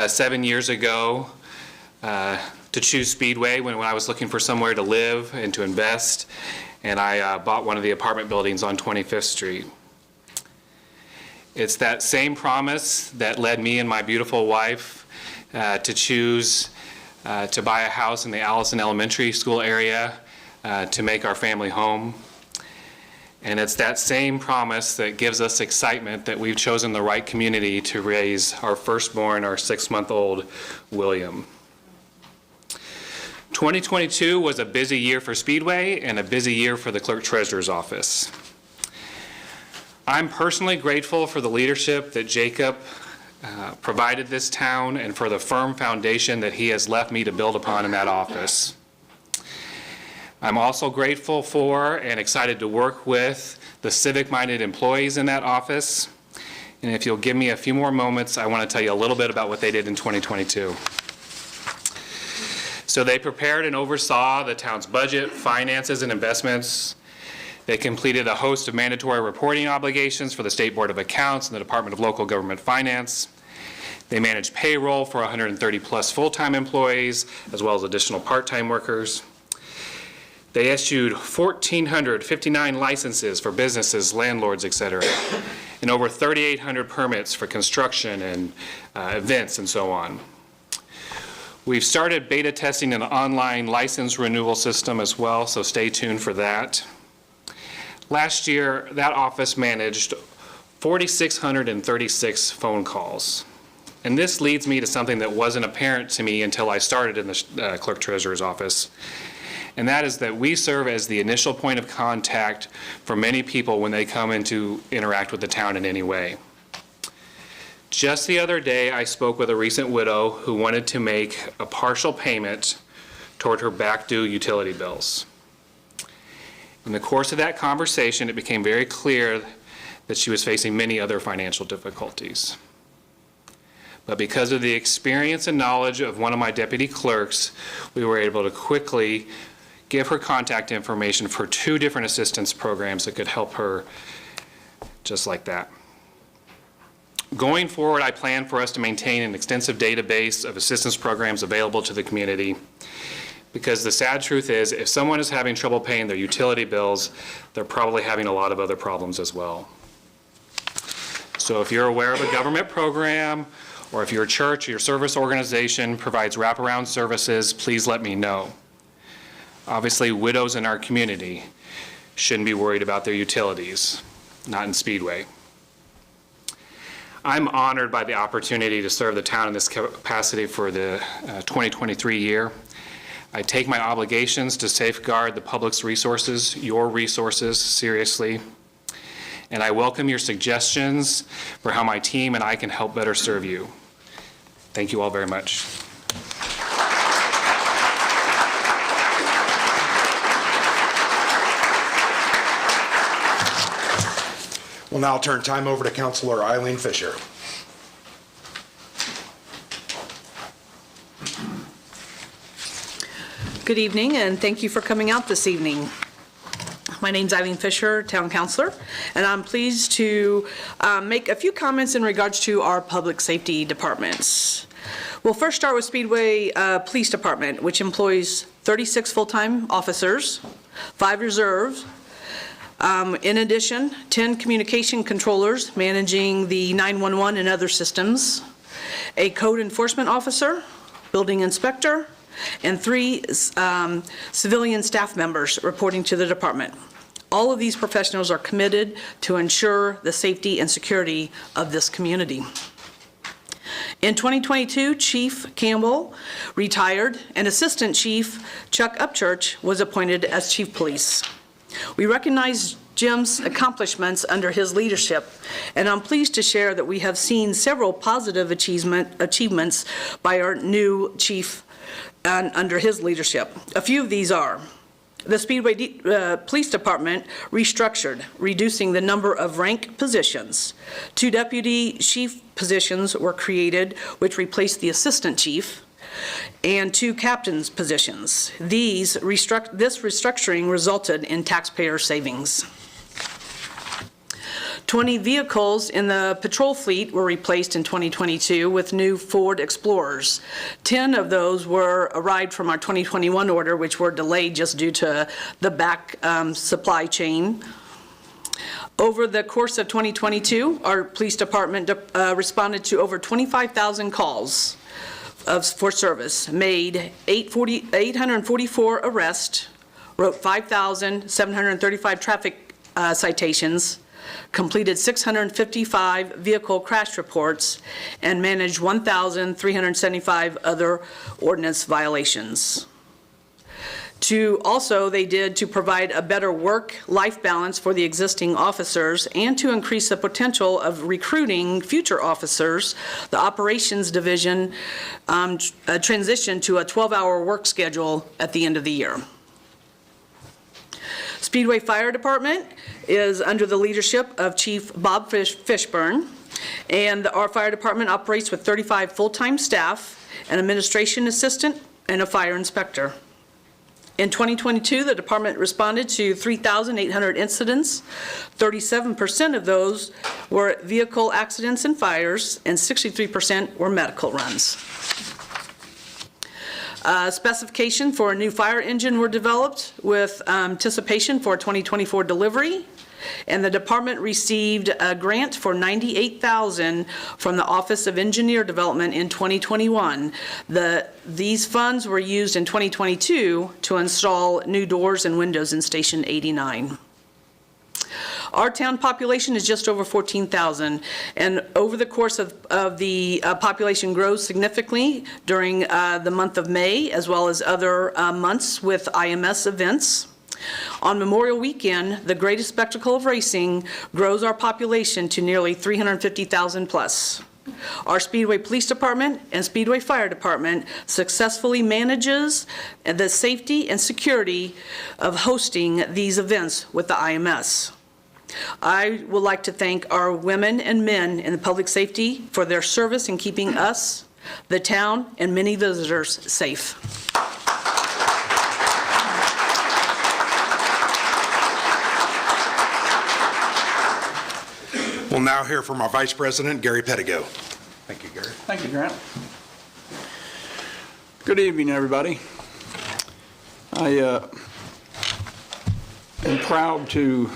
7 years ago to choose Speedway when I was looking for somewhere to live and to invest, and I bought one of the apartment buildings on 25th Street. It's that same promise that led me and my beautiful wife to choose to buy a house in the Allison Elementary School area to make our family home. And it's that same promise that gives us excitement that we've chosen the right community to raise our firstborn, our 6-month-old William. 2022 was a busy year for Speedway and a busy year for the Clerk-treasurer's office. I'm personally grateful for the leadership that Jacob provided this town and for the firm foundation that he has left me to build upon in that office. I'm also grateful for and excited to work with the civic-minded employees in that office. And if you'll give me a few more moments, I want to tell you a little bit about what they did in 2022. So they prepared and oversaw the town's budget, finances, and investments. They completed a host of mandatory reporting obligations for the State Board of Accounts and the Department of Local Government Finance. They managed payroll for 130 plus full-time employees, as well as additional part-time workers. They issued 1,459 licenses for businesses, landlords, et cetera, and over 3,800 permits for construction and events and so on. We've started beta testing an online license renewal system as well, so stay tuned for that. Last year, that office managed 4,636 phone calls. And this leads me to something that wasn't apparent to me until I started in the clerk-treasurer's office. And that is that we serve as the initial point of contact for many people when they come in to interact with the town in any way. Just the other day, I spoke with a recent widow who wanted to make a partial payment toward her back due utility bills. In the course of that conversation, it became very clear that she was facing many other financial difficulties. But because of the experience and knowledge of one of my deputy clerks, we were able to quickly give her contact information for 2 different assistance programs that could help her just like that. Going forward, I plan for us to maintain an extensive database of assistance programs available to the community, because the sad truth is, if someone is having trouble paying their utility bills, they're probably having a lot of other problems as well. So if you're aware of a government program, or if your church or your service organization provides wraparound services, please let me know. Obviously, widows in our community shouldn't be worried about their utilities, not in Speedway. I'm honored by the opportunity to serve the town in this capacity for the 2023 year. I take my obligations to safeguard the public's resources, your resources, seriously. And I welcome your suggestions for how my team and I can help better serve you. Thank you all very much. We'll now turn time over to Councilor Eileen Fisher. Good evening, and thank you for coming out this evening. My name's Eileen Fisher, Town Councilor, and I'm pleased to make a few comments in regards to our public safety departments. We'll first start with Speedway Police Department, which employs 36 full-time officers, 5 reserves. In addition, 10 communication controllers managing the 911 and other systems, a code enforcement officer, building inspector, and 3 civilian staff members reporting to the department. All of these professionals are committed to ensure the safety and security of this community. In 2022, Chief Campbell retired, and Assistant Chief Chuck Upchurch was appointed as Chief Police. We recognize Jim's accomplishments under his leadership, and I'm pleased to share that we have seen several positive achievements by our new chief under his leadership. A few of these are: the Speedway Police Department restructured, reducing the number of rank positions. 2 deputy chief positions were created, which replaced the assistant chief, and 2 captains positions. This restructuring resulted in taxpayer savings. 20 vehicles in the patrol fleet were replaced in 2022 with new Ford Explorers. 10 of those arrived from our 2021 order, which were delayed just due to the back supply chain. Over the course of 2022, our police department responded to over 25,000 calls for service, made 844 arrests, wrote 5,735 traffic citations, completed 655 vehicle crash reports, and managed 1,375 other ordinance violations. To provide a better work-life balance for the existing officers and to increase the potential of recruiting future officers, the operations division transitioned to a 12-hour work schedule at the end of the year. Speedway Fire Department is under the leadership of Chief Bob Fishburne, and our fire department operates with 35 full-time staff, an administration assistant, and a fire inspector. In 2022, the department responded to 3,800 incidents. 37% of those were vehicle accidents and fires, and 63% were medical runs. Specification for a new fire engine were developed with anticipation for 2024 delivery, and the department received a grant for $98,000 from the Office of Engineer Development in 2021. These funds were used in 2022 to install new doors and windows in Station 89. Our town population is just over 14,000, and over the course of the population grows significantly during the month of May, as well as other months with IMS events. On Memorial Weekend, the greatest spectacle of racing grows our population to nearly 350,000 plus. Our Speedway Police Department and Speedway Fire Department successfully manages the safety and security of hosting these events with the IMS. I would like to thank our women and men in the public safety for their service in keeping us, the town, and many visitors safe. We'll now hear from our Vice President, Gary Pettigo. Thank you, Gary. Thank you, Grant. Good evening, everybody. I am proud to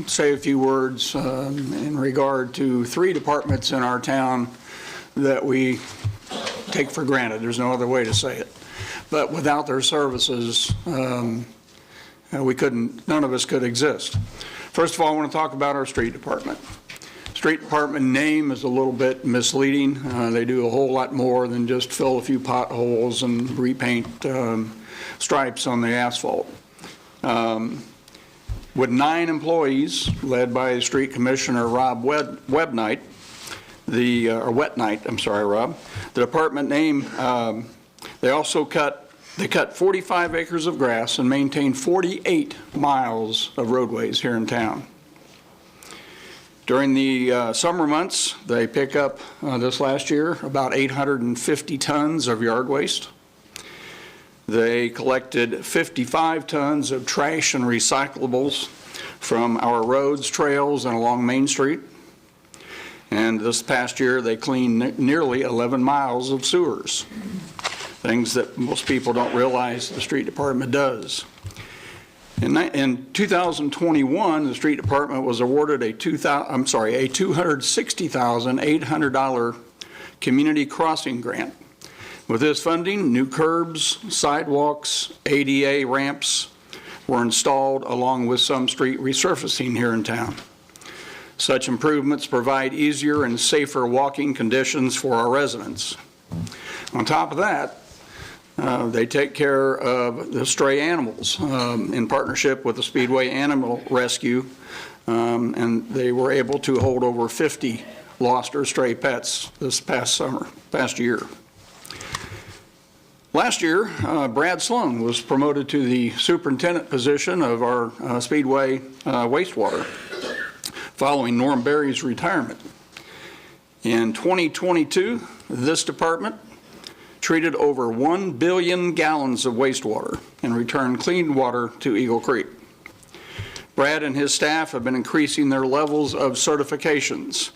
say a few words in regard to 3 departments in our town that we take for granted. There's no other way to say it. But without their services, none of us could exist. First of all, I want to talk about our street department. Street department name is a little bit misleading. They do a whole lot more than just fill a few potholes and repaint stripes on the asphalt. With 9 employees, led by Street Commissioner Rob Wetnight, the department name, they cut 45 acres of grass and maintain 48 miles of roadways here in town. During the summer months, they pick up this last year about 850 tons of yard waste. They collected 55 tons of trash and recyclables from our roads, trails, and along Main Street. And this past year, they cleaned nearly 11 miles of sewers, things that most people don't realize the street department does. In 2021, the street department was awarded a $260,800 community crossing grant. With this funding, new curbs, sidewalks, ADA ramps were installed along with some street resurfacing here in town. Such improvements provide easier and safer walking conditions for our residents. On top of that, they take care of the stray animals in partnership with the Speedway Animal Rescue, and they were able to hold over 50 lost or stray pets this past year. Last year, Brad Sloan was promoted to the superintendent position of our Speedway wastewater following Norm Berry's retirement. In 2022, this department treated over 1 billion gallons of wastewater and returned clean water to Eagle Creek. Brad and his staff have been increasing their levels of certifications.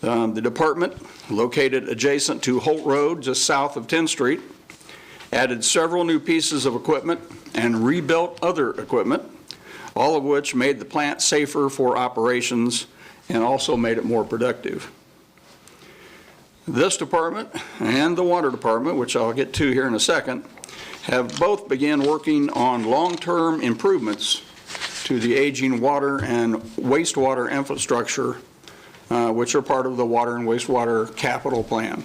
The department, located adjacent to Holt Road, just south of 10th Street, added several new pieces of equipment and rebuilt other equipment, all of which made the plant safer for operations and also made it more productive. This department and the water department, which I'll get to here in a second, have both begun working on long-term improvements to the aging water and wastewater infrastructure, which are part of the water and wastewater capital plan.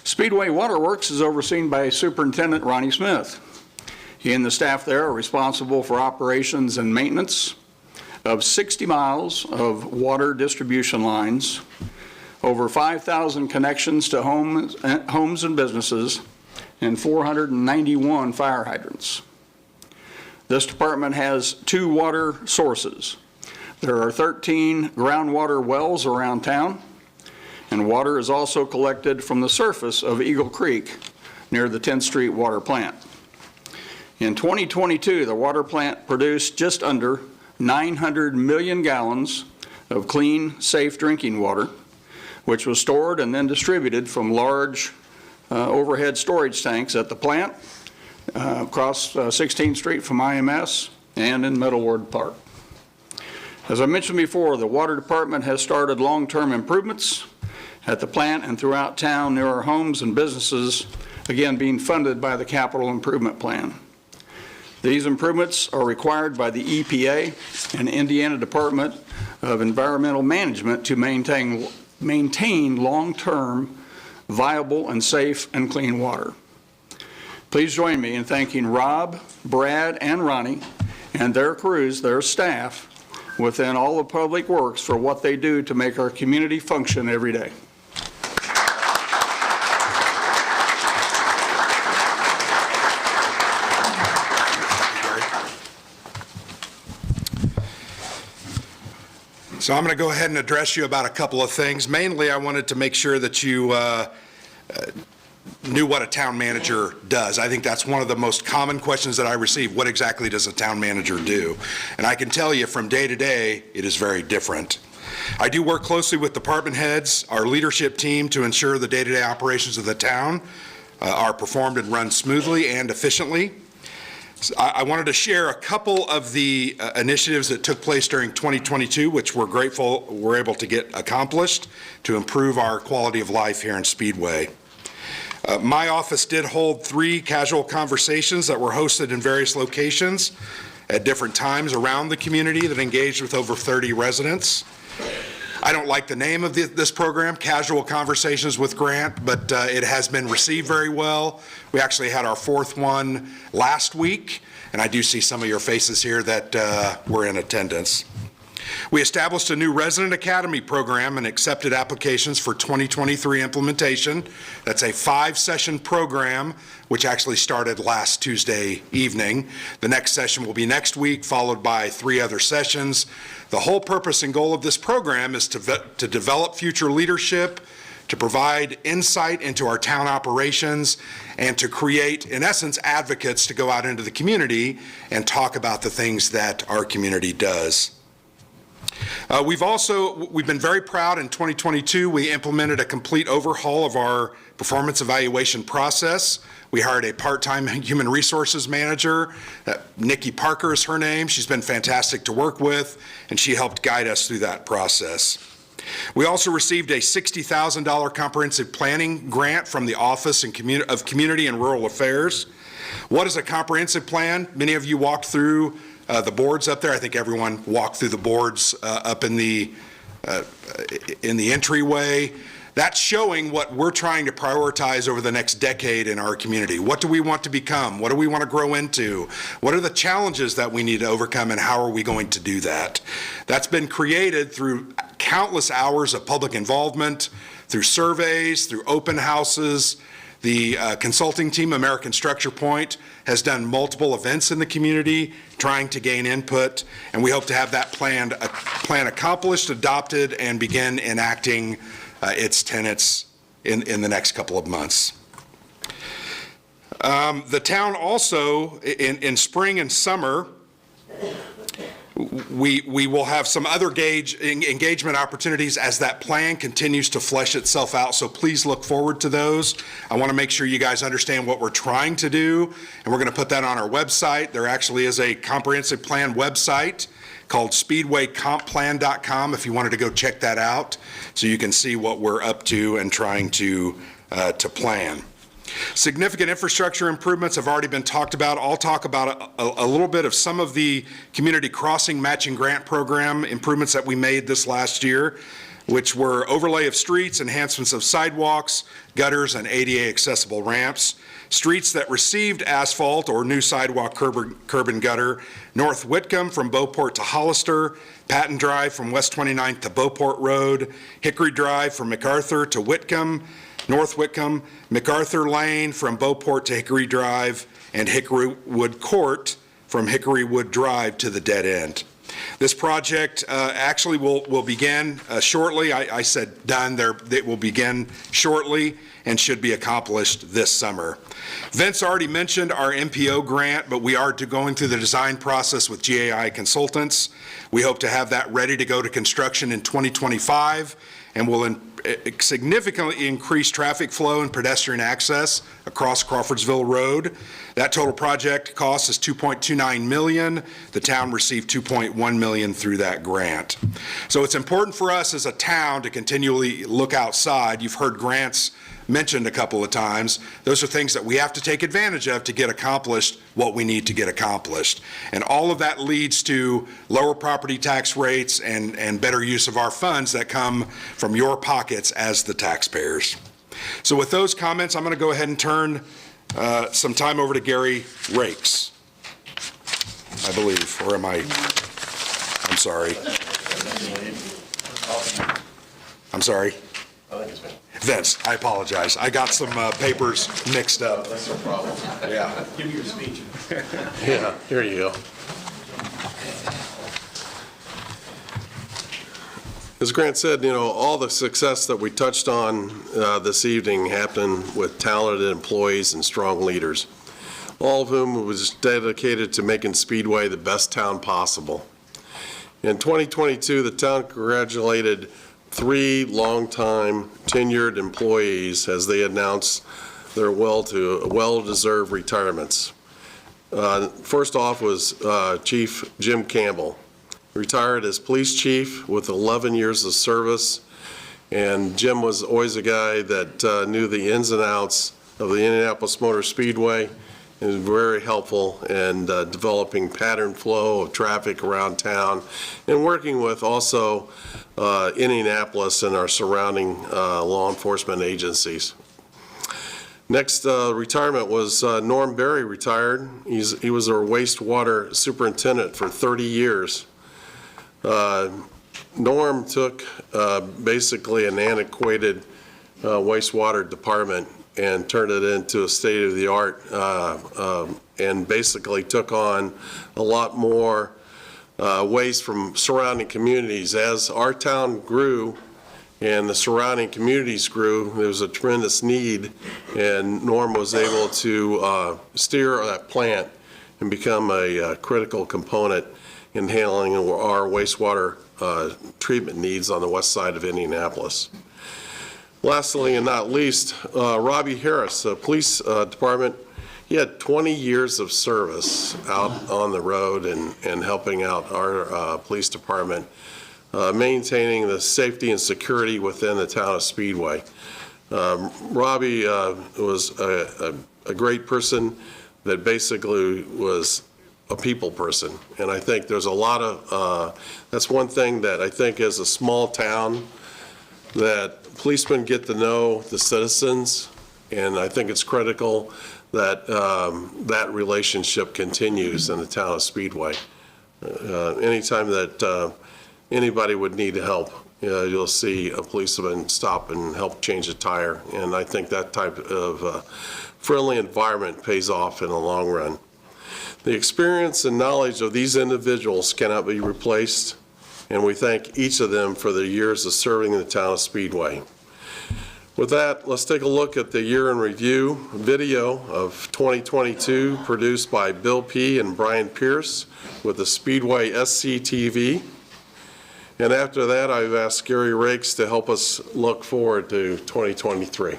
Speedway Waterworks is overseen by Superintendent Ronnie Smith. He and the staff there are responsible for operations and maintenance of 60 miles of water distribution lines, over 5,000 connections to homes and businesses, and 491 fire hydrants. This department has 2 water sources. There are 13 groundwater wells around town, and water is also collected from the surface of Eagle Creek near the 10th Street water plant. In 2022, the water plant produced just under 900 million gallons of clean, safe drinking water, which was stored and then distributed from large overhead storage tanks at the plant, across 16th Street from IMS, and in Meadowwood Park. As I mentioned before, the water department has started long-term improvements at the plant and throughout town near our homes and businesses, again being funded by the capital improvement plan. These improvements are required by the EPA and Indiana Department of Environmental Management to maintain long-term viable and safe and clean water. Please join me in thanking Rob, Brad, and Ronnie and their crews, their staff, within all of Public Works for what they do to make our community function every day. So I'm going to go ahead and address you about a couple of things. Mainly, I wanted to make sure that you knew what a town manager does. I think that's one of the most common questions that I receive. What exactly does a town manager do? And I can tell you from day to day, it is very different. I do work closely with department heads, our leadership team, to ensure the day-to-day operations of the town are performed and run smoothly and efficiently. I wanted to share a couple of the initiatives that took place during 2022, which we're grateful we're able to get accomplished to improve our quality of life here in Speedway. My office did hold 3 casual conversations that were hosted in various locations at different times around the community that engaged with over 30 residents. I don't like the name of this program, Casual Conversations with Grant, but it has been received very well. We actually had our 4th one last week, and I do see some of your faces here that were in attendance. We established a new resident academy program and accepted applications for 2023 implementation. That's a 5-session program, which actually started last Tuesday evening. The next session will be next week, followed by 3 other sessions. The whole purpose and goal of this program is to develop future leadership, to provide insight into our town operations, and to create, in essence, advocates to go out into the community and talk about the things that our community does. We've been very proud. In 2022, we implemented a complete overhaul of our performance evaluation process. We hired a part-time human resources manager. Nikki Parker is her name. She's been fantastic to work with, and she helped guide us through that process. We also received a $60,000 comprehensive planning grant from the Office of Community and Rural Affairs. What is a comprehensive plan? Many of you walked through the boards up there. I think everyone walked through the boards up in the entryway. That's showing what we're trying to prioritize over the next decade in our community. What do we want to become? What do we want to grow into? What are the challenges that we need to overcome, and how are we going to do that? That's been created through countless hours of public involvement, through surveys, through open houses. The consulting team, American Structure Point, has done multiple events in the community trying to gain input, and we hope to have that plan accomplished, adopted, and begin enacting its tenets in the next couple of months. The town also, in spring and summer, we will have some other engagement opportunities as that plan continues to flesh itself out, so please look forward to those. I want to make sure you guys understand what we're trying to do, and we're going to put that on our website. There actually is a comprehensive plan website called speedwaycompplan.com if you wanted to go check that out, so you can see what we're up to and trying to plan. Significant infrastructure improvements have already been talked about. I'll talk about a little bit of some of the community crossing matching grant program improvements that we made this last year, which were overlay of streets, enhancements of sidewalks, gutters, and ADA accessible ramps. Streets that received asphalt or new sidewalk, curb and gutter: North Whitcomb from Beauport to Hollister, Patton Drive from West 29th to Beauport Road, Hickory Drive from MacArthur to Whitcomb, North Whitcomb, MacArthur Lane from Beauport to Hickory Drive, and Hickory Wood Court from Hickory Wood Drive to the dead end. This project actually will begin shortly. I said done. It will begin shortly and should be accomplished this summer. Vince already mentioned our MPO grant, but we are going through the design process with GAI Consultants. We hope to have that ready to go to construction in 2025, and will significantly increase traffic flow and pedestrian access across Crawfordsville Road. That total project cost is $2.29 million. The town received $2.1 million through that grant. So it's important for us as a town to continually look outside. You've heard grants mentioned a couple of times. Those are things that we have to take advantage of to get accomplished what we need to get accomplished. And all of that leads to lower property tax rates and better use of our funds that come from your pockets as the taxpayers. So with those comments, I'm going to go ahead and turn some time over to Gary Rakes, I believe, or am I? I'm sorry. I'm sorry. Vince, I apologize. I got some papers mixed up. That's no problem. Yeah. Give me your speech. Yeah, here you go. As Grant said, all the success that we touched on this evening happened with talented employees and strong leaders, all of whom was dedicated to making Speedway the best town possible. In 2022, the town congratulated 3 longtime tenured employees as they announced their well-deserved retirements. First off was Chief Jim Campbell, retired as police chief with 11 years of service, and Jim was always a guy that knew the ins and outs of the Indianapolis Motor Speedway and was very helpful in developing pattern flow of traffic around town and working with also Indianapolis and our surrounding law enforcement agencies. Next retirement was Norm Berry retired. He was our wastewater superintendent for 30 years. Norm took basically an antiquated wastewater department and turned it into a state-of-the-art and basically took on a lot more waste from surrounding communities. As our town grew and the surrounding communities grew, there was a tremendous need, and Norm was able to steer that plant and become a critical component in handling our wastewater treatment needs on the west side of Indianapolis. Lastly and not least, Robbie Harris, the police department. He had 20 years of service out on the road and helping out our police department, maintaining the safety and security within the town of Speedway. Robbie was a great person that basically was a people person. And I think there's a lot of, that's one thing that I think as a small town, that policemen get to know the citizens, and I think it's critical that that relationship continues in the town of Speedway. Anytime that anybody would need help, you'll see a policeman stop and help change a tire, and I think that type of friendly environment pays off in the long run. The experience and knowledge of these individuals cannot be replaced, and we thank each of them for their years of serving in the town of Speedway. With that, let's take a look at the year in review video of 2022 produced by Bill P. and Brian Pierce with the Speedway SCTV. And after that, I've asked Gary Rakes to help us look forward to 2023.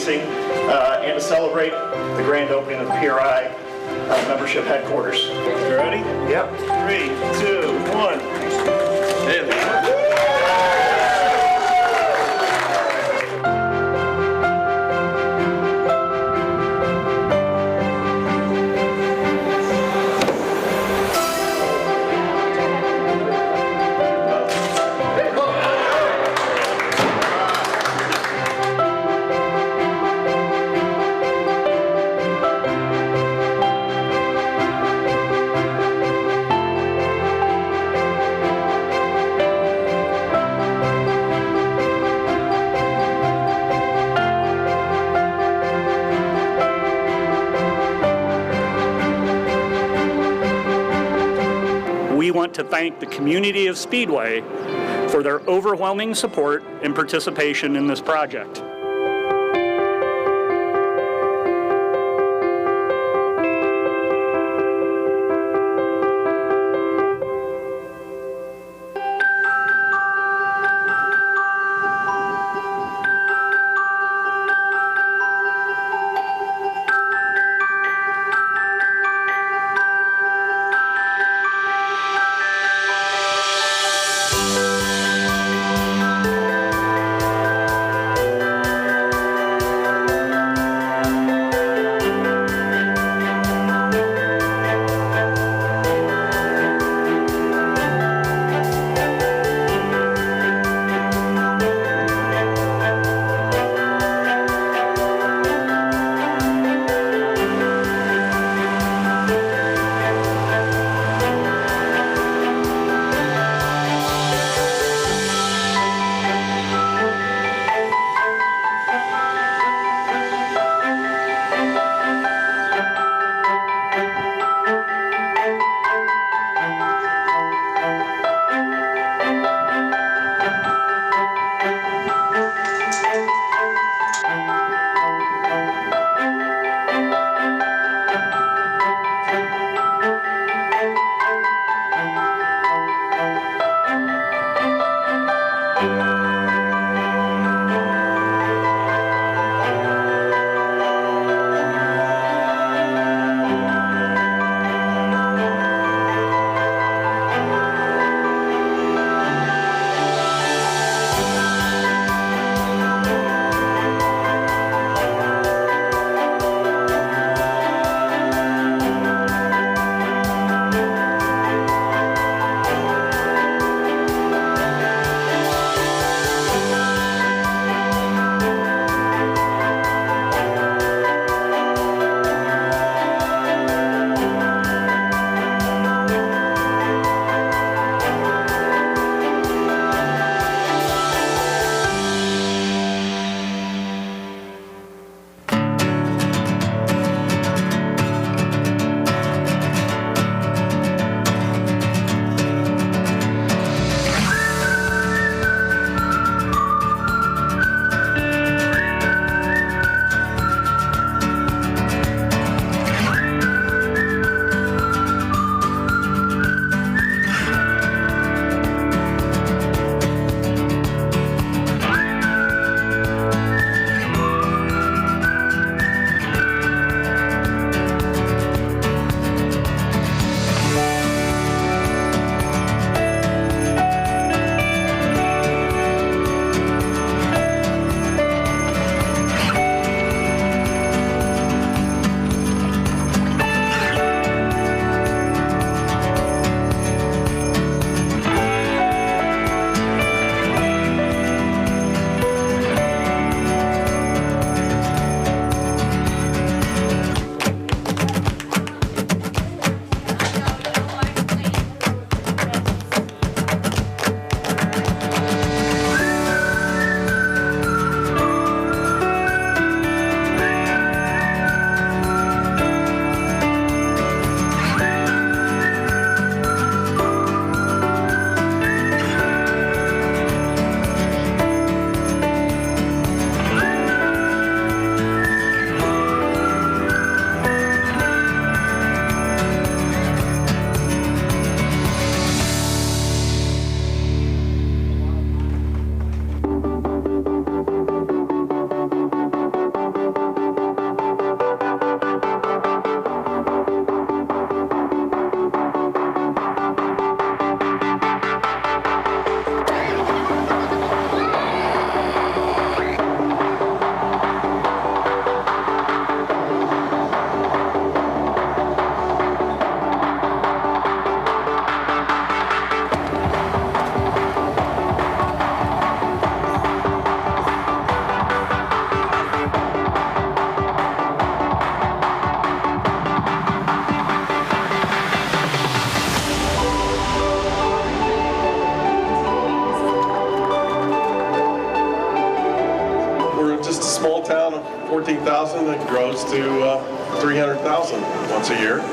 And to celebrate the grand opening of the PRI membership headquarters. You ready? Yep. 3, 2, 1. There we go. We want to thank the community of Speedway for their overwhelming support and participation in this project. town of 14,000 that grows to 300,000 once a year.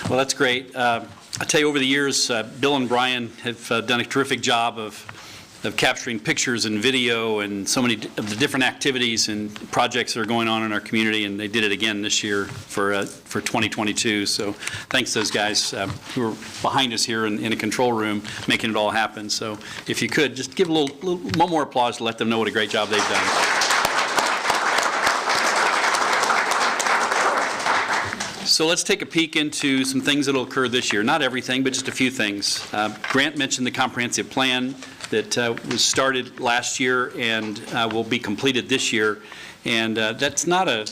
Well, that's great. I tell you, over the years, Bill and Brian have done a terrific job of capturing pictures and video and so many of the different activities and projects that are going on in our community, and they did it again this year for 2022. So thanks to those guys who are behind us here in a control room making it all happen. So if you could, just give a little one more applause to let them know what a great job they've done. So let's take a peek into some things that will occur this year. Not everything, but just a few things. Grant mentioned the comprehensive plan that was started last year and will be completed this year. And that's not a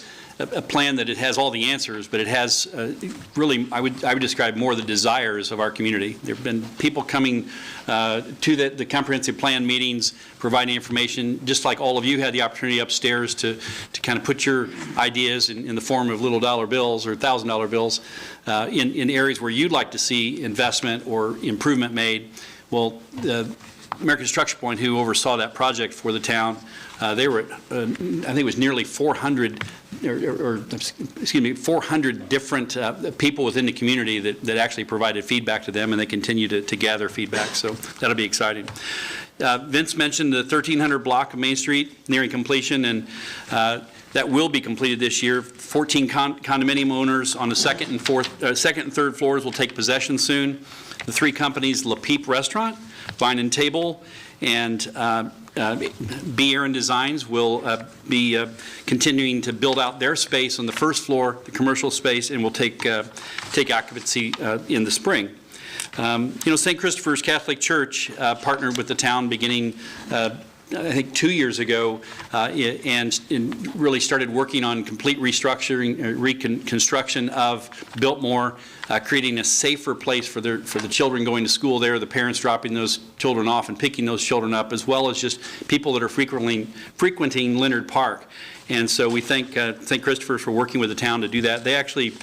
plan that it has all the answers, but it has really, I would describe more the desires of our community. There have been people coming to the comprehensive plan meetings, providing information, just like all of you had the opportunity upstairs to kind of put your ideas in the form of little dollar bills or $1,000 bills in areas where you'd like to see investment or improvement made. Well, the American Structure Point, who oversaw that project for the town, they were at, I think it was nearly 400, 400 different people within the community that actually provided feedback to them, and they continue to gather feedback, so that'll be exciting. Vince mentioned the 1300 block of Main Street nearing completion, and that will be completed this year. 14 condominium owners on the second and third floors will take possession soon. The three companies, La Peep Restaurant, Vine and Table, and B. Aaron Designs will be continuing to build out their space on the first floor, the commercial space, and will take occupancy in the spring. St. Christopher's Catholic Church partnered with the town beginning I think 2 years ago, and really started working on complete restructuring, reconstruction of Biltmore, creating a safer place for the children going to school there, the parents dropping those children off and picking those children up, as well as just people that are frequenting Leonard Park. And so we thank St. Christopher's for working with the town to do that. They actually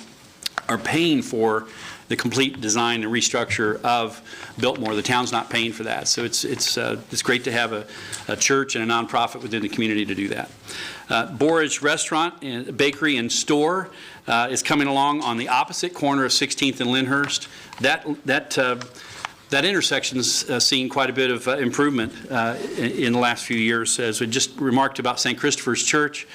are paying for the complete design and restructure of Biltmore. The town's not paying for that. So it's great to have a church and a nonprofit within the community to do that. Borage Restaurant, and Bakery and Store is coming along on the opposite corner of 16th and Lyndhurst. That intersection's seen quite a bit of improvement in the last few years. As we just remarked about St. Christopher's Church,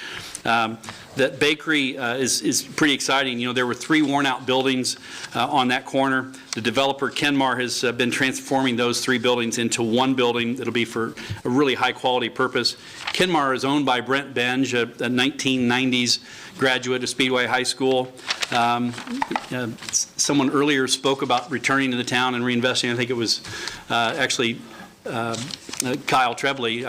That bakery is pretty exciting. You know, there were 3 worn-out buildings on that corner. The developer, Kenmar, has been transforming those 3 buildings into one building that'll be for a really high-quality purpose. Kenmar is owned by Brent Benge, a 1990s graduate of Speedway High School. Someone earlier spoke about returning to the town and reinvesting. I think it was actually Kyle Trebley,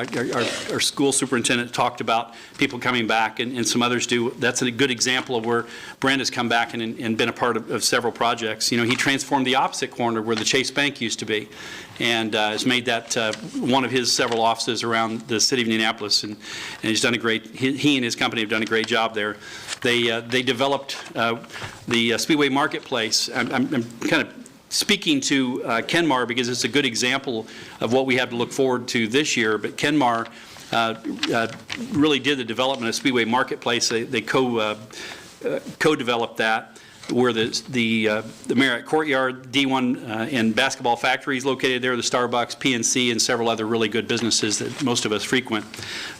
our school superintendent, talked about people coming back, and some others do. That's a good example of where Brent has come back and been a part of several projects. You know, he transformed the opposite corner where the Chase Bank used to be, and has made that one of his several offices around the city of Indianapolis, and he's done a great, he and his company have done a great job there. They developed the Speedway Marketplace. I'm kind of speaking to Kenmar because it's a good example of what we have to look forward to this year, but Kenmar really did the development of Speedway Marketplace. They co-developed that, where the Marriott Courtyard, D1 and Basketball Factory is located there, the Starbucks, PNC, and several other really good businesses that most of us frequent.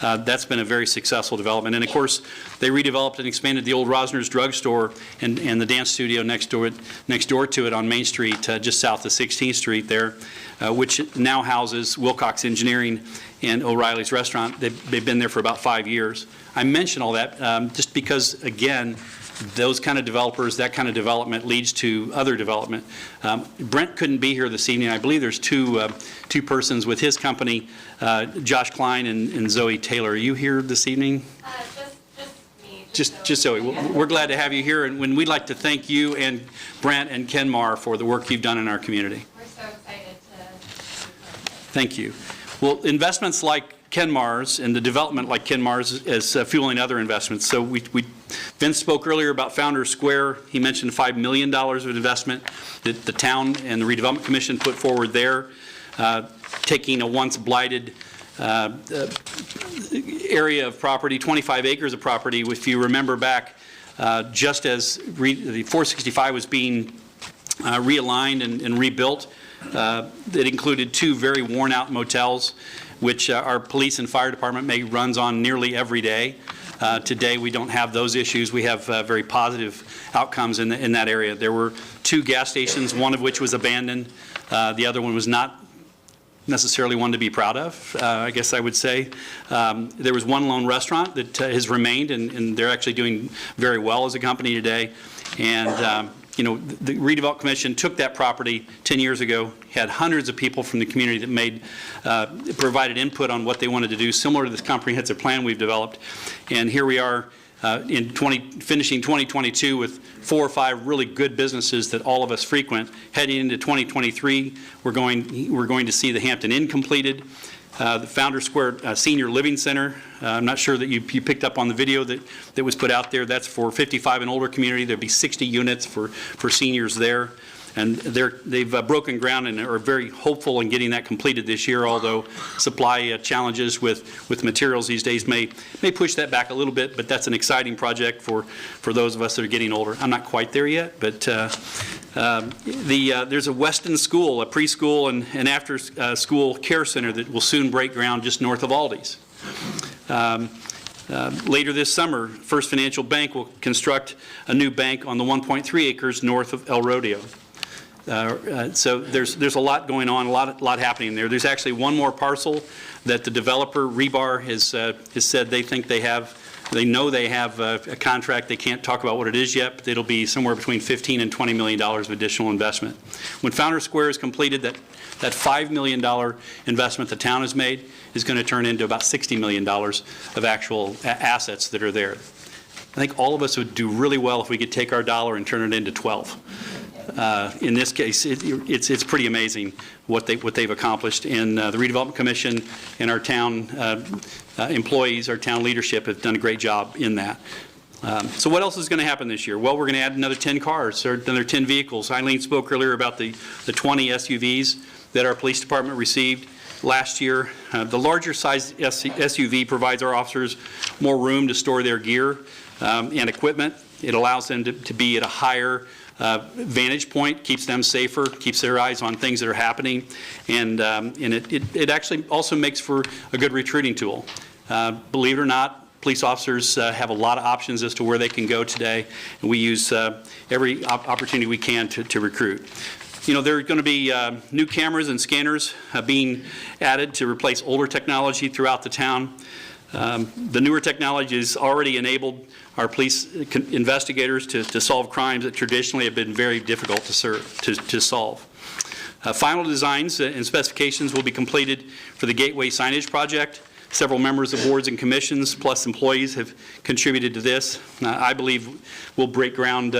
That's been a very successful development. And of course, they redeveloped and expanded the old Rosner's drugstore and the dance studio next door to it on Main Street, just south of 16th Street there, which now houses Wilcox Engineering and O'Reilly's Restaurant. They've been there for about 5 years. I mention all that just because, again, those kind of developers, that kind of development leads to other development. Brent couldn't be here this evening. I believe there's two persons with his company, Josh Klein and Zoe Taylor. Are you here this evening? Just Zoe. We're glad to have you here, and we'd like to thank you and Brent and Kenmar for the work you've done in our community. We're so excited to. Thank you. Well, investments like Kenmar's and the development like Kenmar's is fueling other investments. So Vince spoke earlier about Founders Square. He mentioned $5 million of investment that the town and the Redevelopment Commission put forward there, taking a once blighted area of property, 25 acres of property. If you remember back, just as the 465 was being realigned and rebuilt, it included 2 very worn out motels, which our police and fire department runs on nearly every day. Today we don't have those issues. We have very positive outcomes in that area. There were 2 gas stations, one of which was abandoned. The other one was not necessarily one to be proud of, I guess I would say. There was one lone restaurant that has remained, and they're actually doing very well as a company today. And you know, the Redevelopment Commission took that property 10 years ago, had hundreds of people from the community that provided input on what they wanted to do, similar to this comprehensive plan we've developed. And here we are finishing 2022 with 4 or 5 really good businesses that all of us frequent. Heading into 2023, we're going to see the Hampton Inn completed. The Founders Square Senior Living Center. I'm not sure that you picked up on the video that was put out there. That's for 55 and older community. There'll be 60 units for seniors there. And they've broken ground and are very hopeful in getting that completed this year, although supply challenges with materials these days may push that back a little bit, but that's an exciting project for those of us that are getting older. I'm not quite there yet, but there's a Weston school, a preschool and after school care center that will soon break ground just north of Aldi's. Later this summer, First Financial Bank will construct a new bank on the 1.3 acres north of El Rodeo. So there's a lot going on, a lot happening there. There's actually one more parcel that the developer, Rebar, has said they know they have a contract. They can't talk about what it is yet, but it'll be somewhere between $15 and $20 million of additional investment. When Founders Square is completed, that $5 million investment the town has made is going to turn into about $60 million of actual assets that are there. I think all of us would do really well if we could take our dollar and turn it into 12. In this case, it's pretty amazing what they've accomplished, and the Redevelopment Commission and our town employees, our town leadership have done a great job in that. So what else is going to happen this year? Well, we're going to add another 10 cars, or another 10 vehicles. Eileen spoke earlier about the 20 SUVs that our police department received last year. The larger size SUV provides our officers more room to store their gear and equipment. It allows them to be at a higher vantage point, keeps them safer, keeps their eyes on things that are happening, and it actually also makes for a good recruiting tool. Believe it or not, Police officers have a lot of options as to where they can go today, and we use every opportunity we can to recruit. You know, there are going to be new cameras and scanners being added to replace older technology throughout the town. The newer technology has already enabled our police investigators to solve crimes that traditionally have been very difficult to solve. Final designs and specifications will be completed for the Gateway Signage Project. Several members of boards and commissions, plus employees, have contributed to this. I believe we'll break ground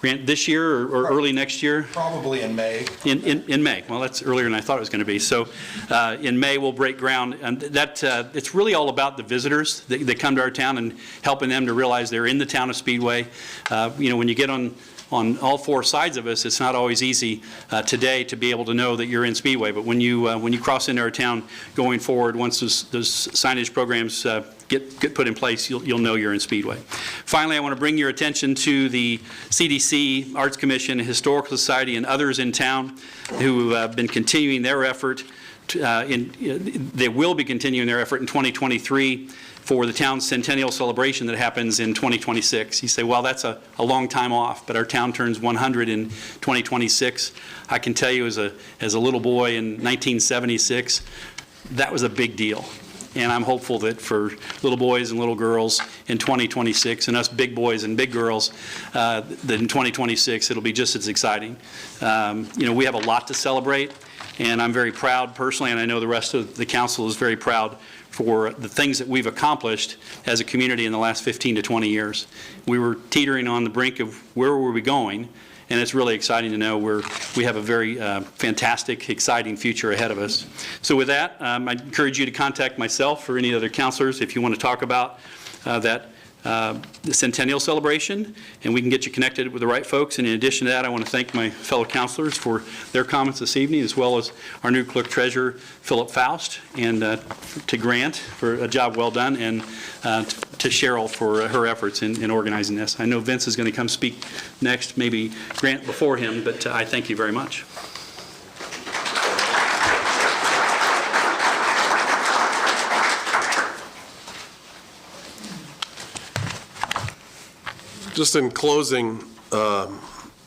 this year or early next year? Probably in May. In May. Well, that's earlier than I thought it was going to be. So in May, we'll break ground. And it's really all about the visitors that come to our town and helping them to realize they're in the town of Speedway. You know, when you get on all four sides of us, it's not always easy today to be able to know that you're in Speedway. But when you cross into our town going forward, once those signage programs get put in place, you'll know you're in Speedway. Finally, I want to bring your attention to the CDC, Arts Commission, Historical Society, and others in town who have been continuing their effort. They will be continuing their effort in 2023 for the town's centennial celebration that happens in 2026. You say, well, that's a long time off, but our town turns 100 in 2026. I can tell you as a little boy in 1976, that was a big deal. And I'm hopeful that for little boys and little girls in 2026, and us big boys and big girls, that in 2026 it'll be just as exciting. You know, we have a lot to celebrate, and I'm very proud personally, and I know the rest of the council is very proud for the things that we've accomplished as a community in the last 15 to 20 years. We were teetering on the brink of where were we going, and it's really exciting to know we have a very fantastic, exciting future ahead of us. So with that, I encourage you to contact myself or any other counselors if you want to talk about the centennial celebration, and we can get you connected with the right folks. And in addition to that, I want to thank my fellow counselors for their comments this evening, as well as our new clerk-treasurer, Philip Faust, and to Grant for a job well done, and to Cheryl for her efforts in organizing this. I know Vince is going to come speak next, maybe Grant before him, but I thank you very much. Just in closing, I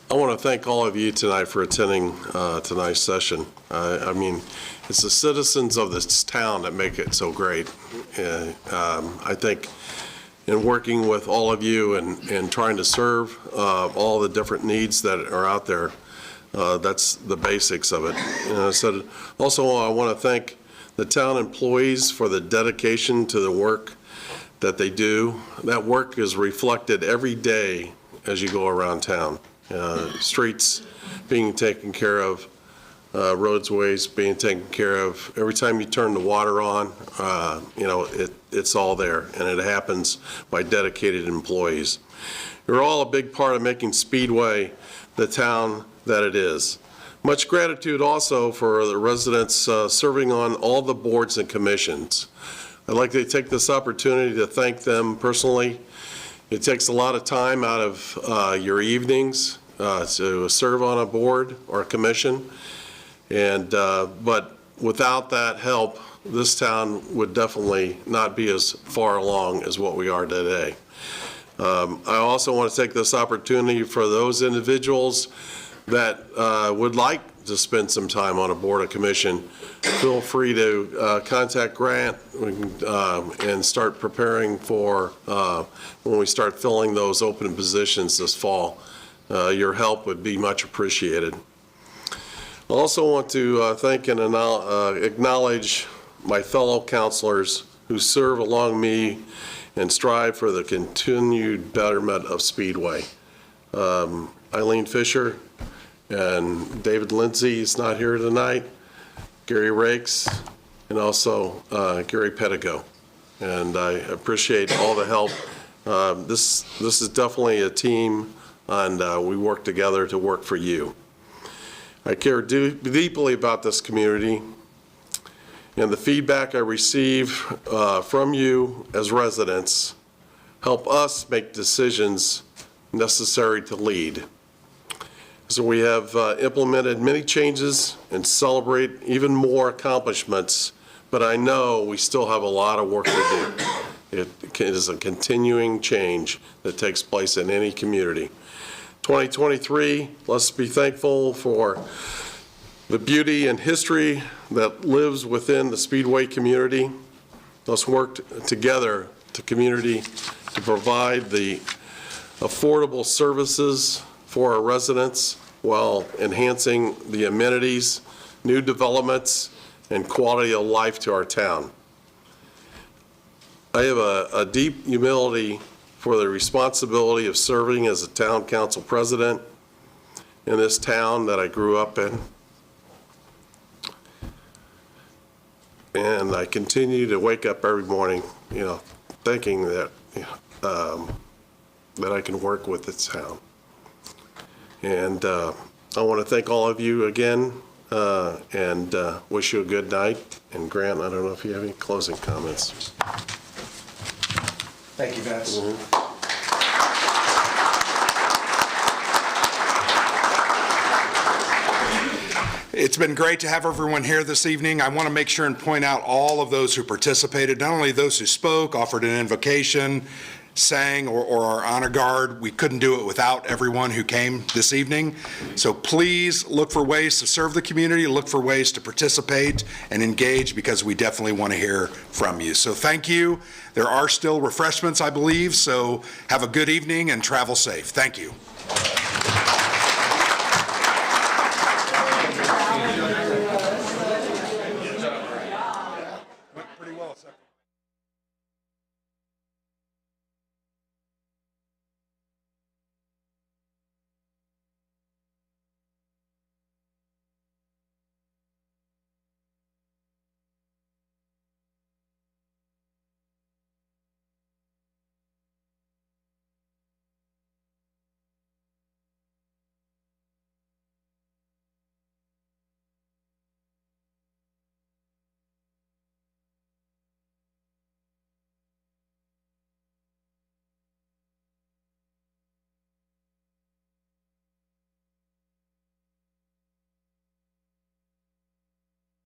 want to thank all of you tonight for attending tonight's session. I mean, it's the citizens of this town that make it so great. I think in working with all of you and trying to serve all the different needs that are out there, that's the basics of it. And I said, also, I want to thank the town employees for the dedication to the work that they do. That work is reflected every day as you go around town. Streets being taken care of, roadways being taken care of. Every time you turn the water on, you know, it's all there, and it happens by dedicated employees. You're all a big part of making Speedway the town that it is. Much gratitude also for the residents serving on all the boards and commissions. I'd like to take this opportunity to thank them personally. It takes a lot of time out of your evenings to serve on a board or a commission, and but without that help, this town would definitely not be as far along as what we are today. I also want to take this opportunity for those individuals that would like to spend some time on a board or commission. Feel free to contact Grant and start preparing for when we start filling those open positions this fall. Your help would be much appreciated. I also want to thank and acknowledge my fellow counselors who serve along me and strive for the continued betterment of Speedway. Eileen Fisher and David Lindsay is not here tonight, Gary Rakes, and also Gary Pettigo. And I appreciate all the help. This is definitely a team, and we work together to work for you. I care deeply about this community, and the feedback I receive from you as residents help us make decisions necessary to lead. So we have implemented many changes and celebrate even more accomplishments, but I know we still have a lot of work to do. It is a continuing change that takes place in any community. 2023, let's be thankful for the beauty and history that lives within the Speedway community. Let's work together to community to provide the affordable services for our residents while enhancing the amenities, new developments, and quality of life to our town. I have a deep humility for the responsibility of serving as a town council president in this town that I grew up in. And I continue to wake up every morning, thinking that that I can work with this town. And I want to thank all of you again and wish you a good night. And Grant, I don't know if you have any closing comments. Thank you, Vince. It's been great to have everyone here this evening. I want to make sure and point out all of those who participated, not only those who spoke, offered an invocation, sang, or our honor guard. We couldn't do it without everyone who came this evening. So please look for ways to serve the community, look for ways to participate and engage, because we definitely want to hear from you. So thank you. There are still refreshments, I believe, so have a good evening and travel safe. Thank you.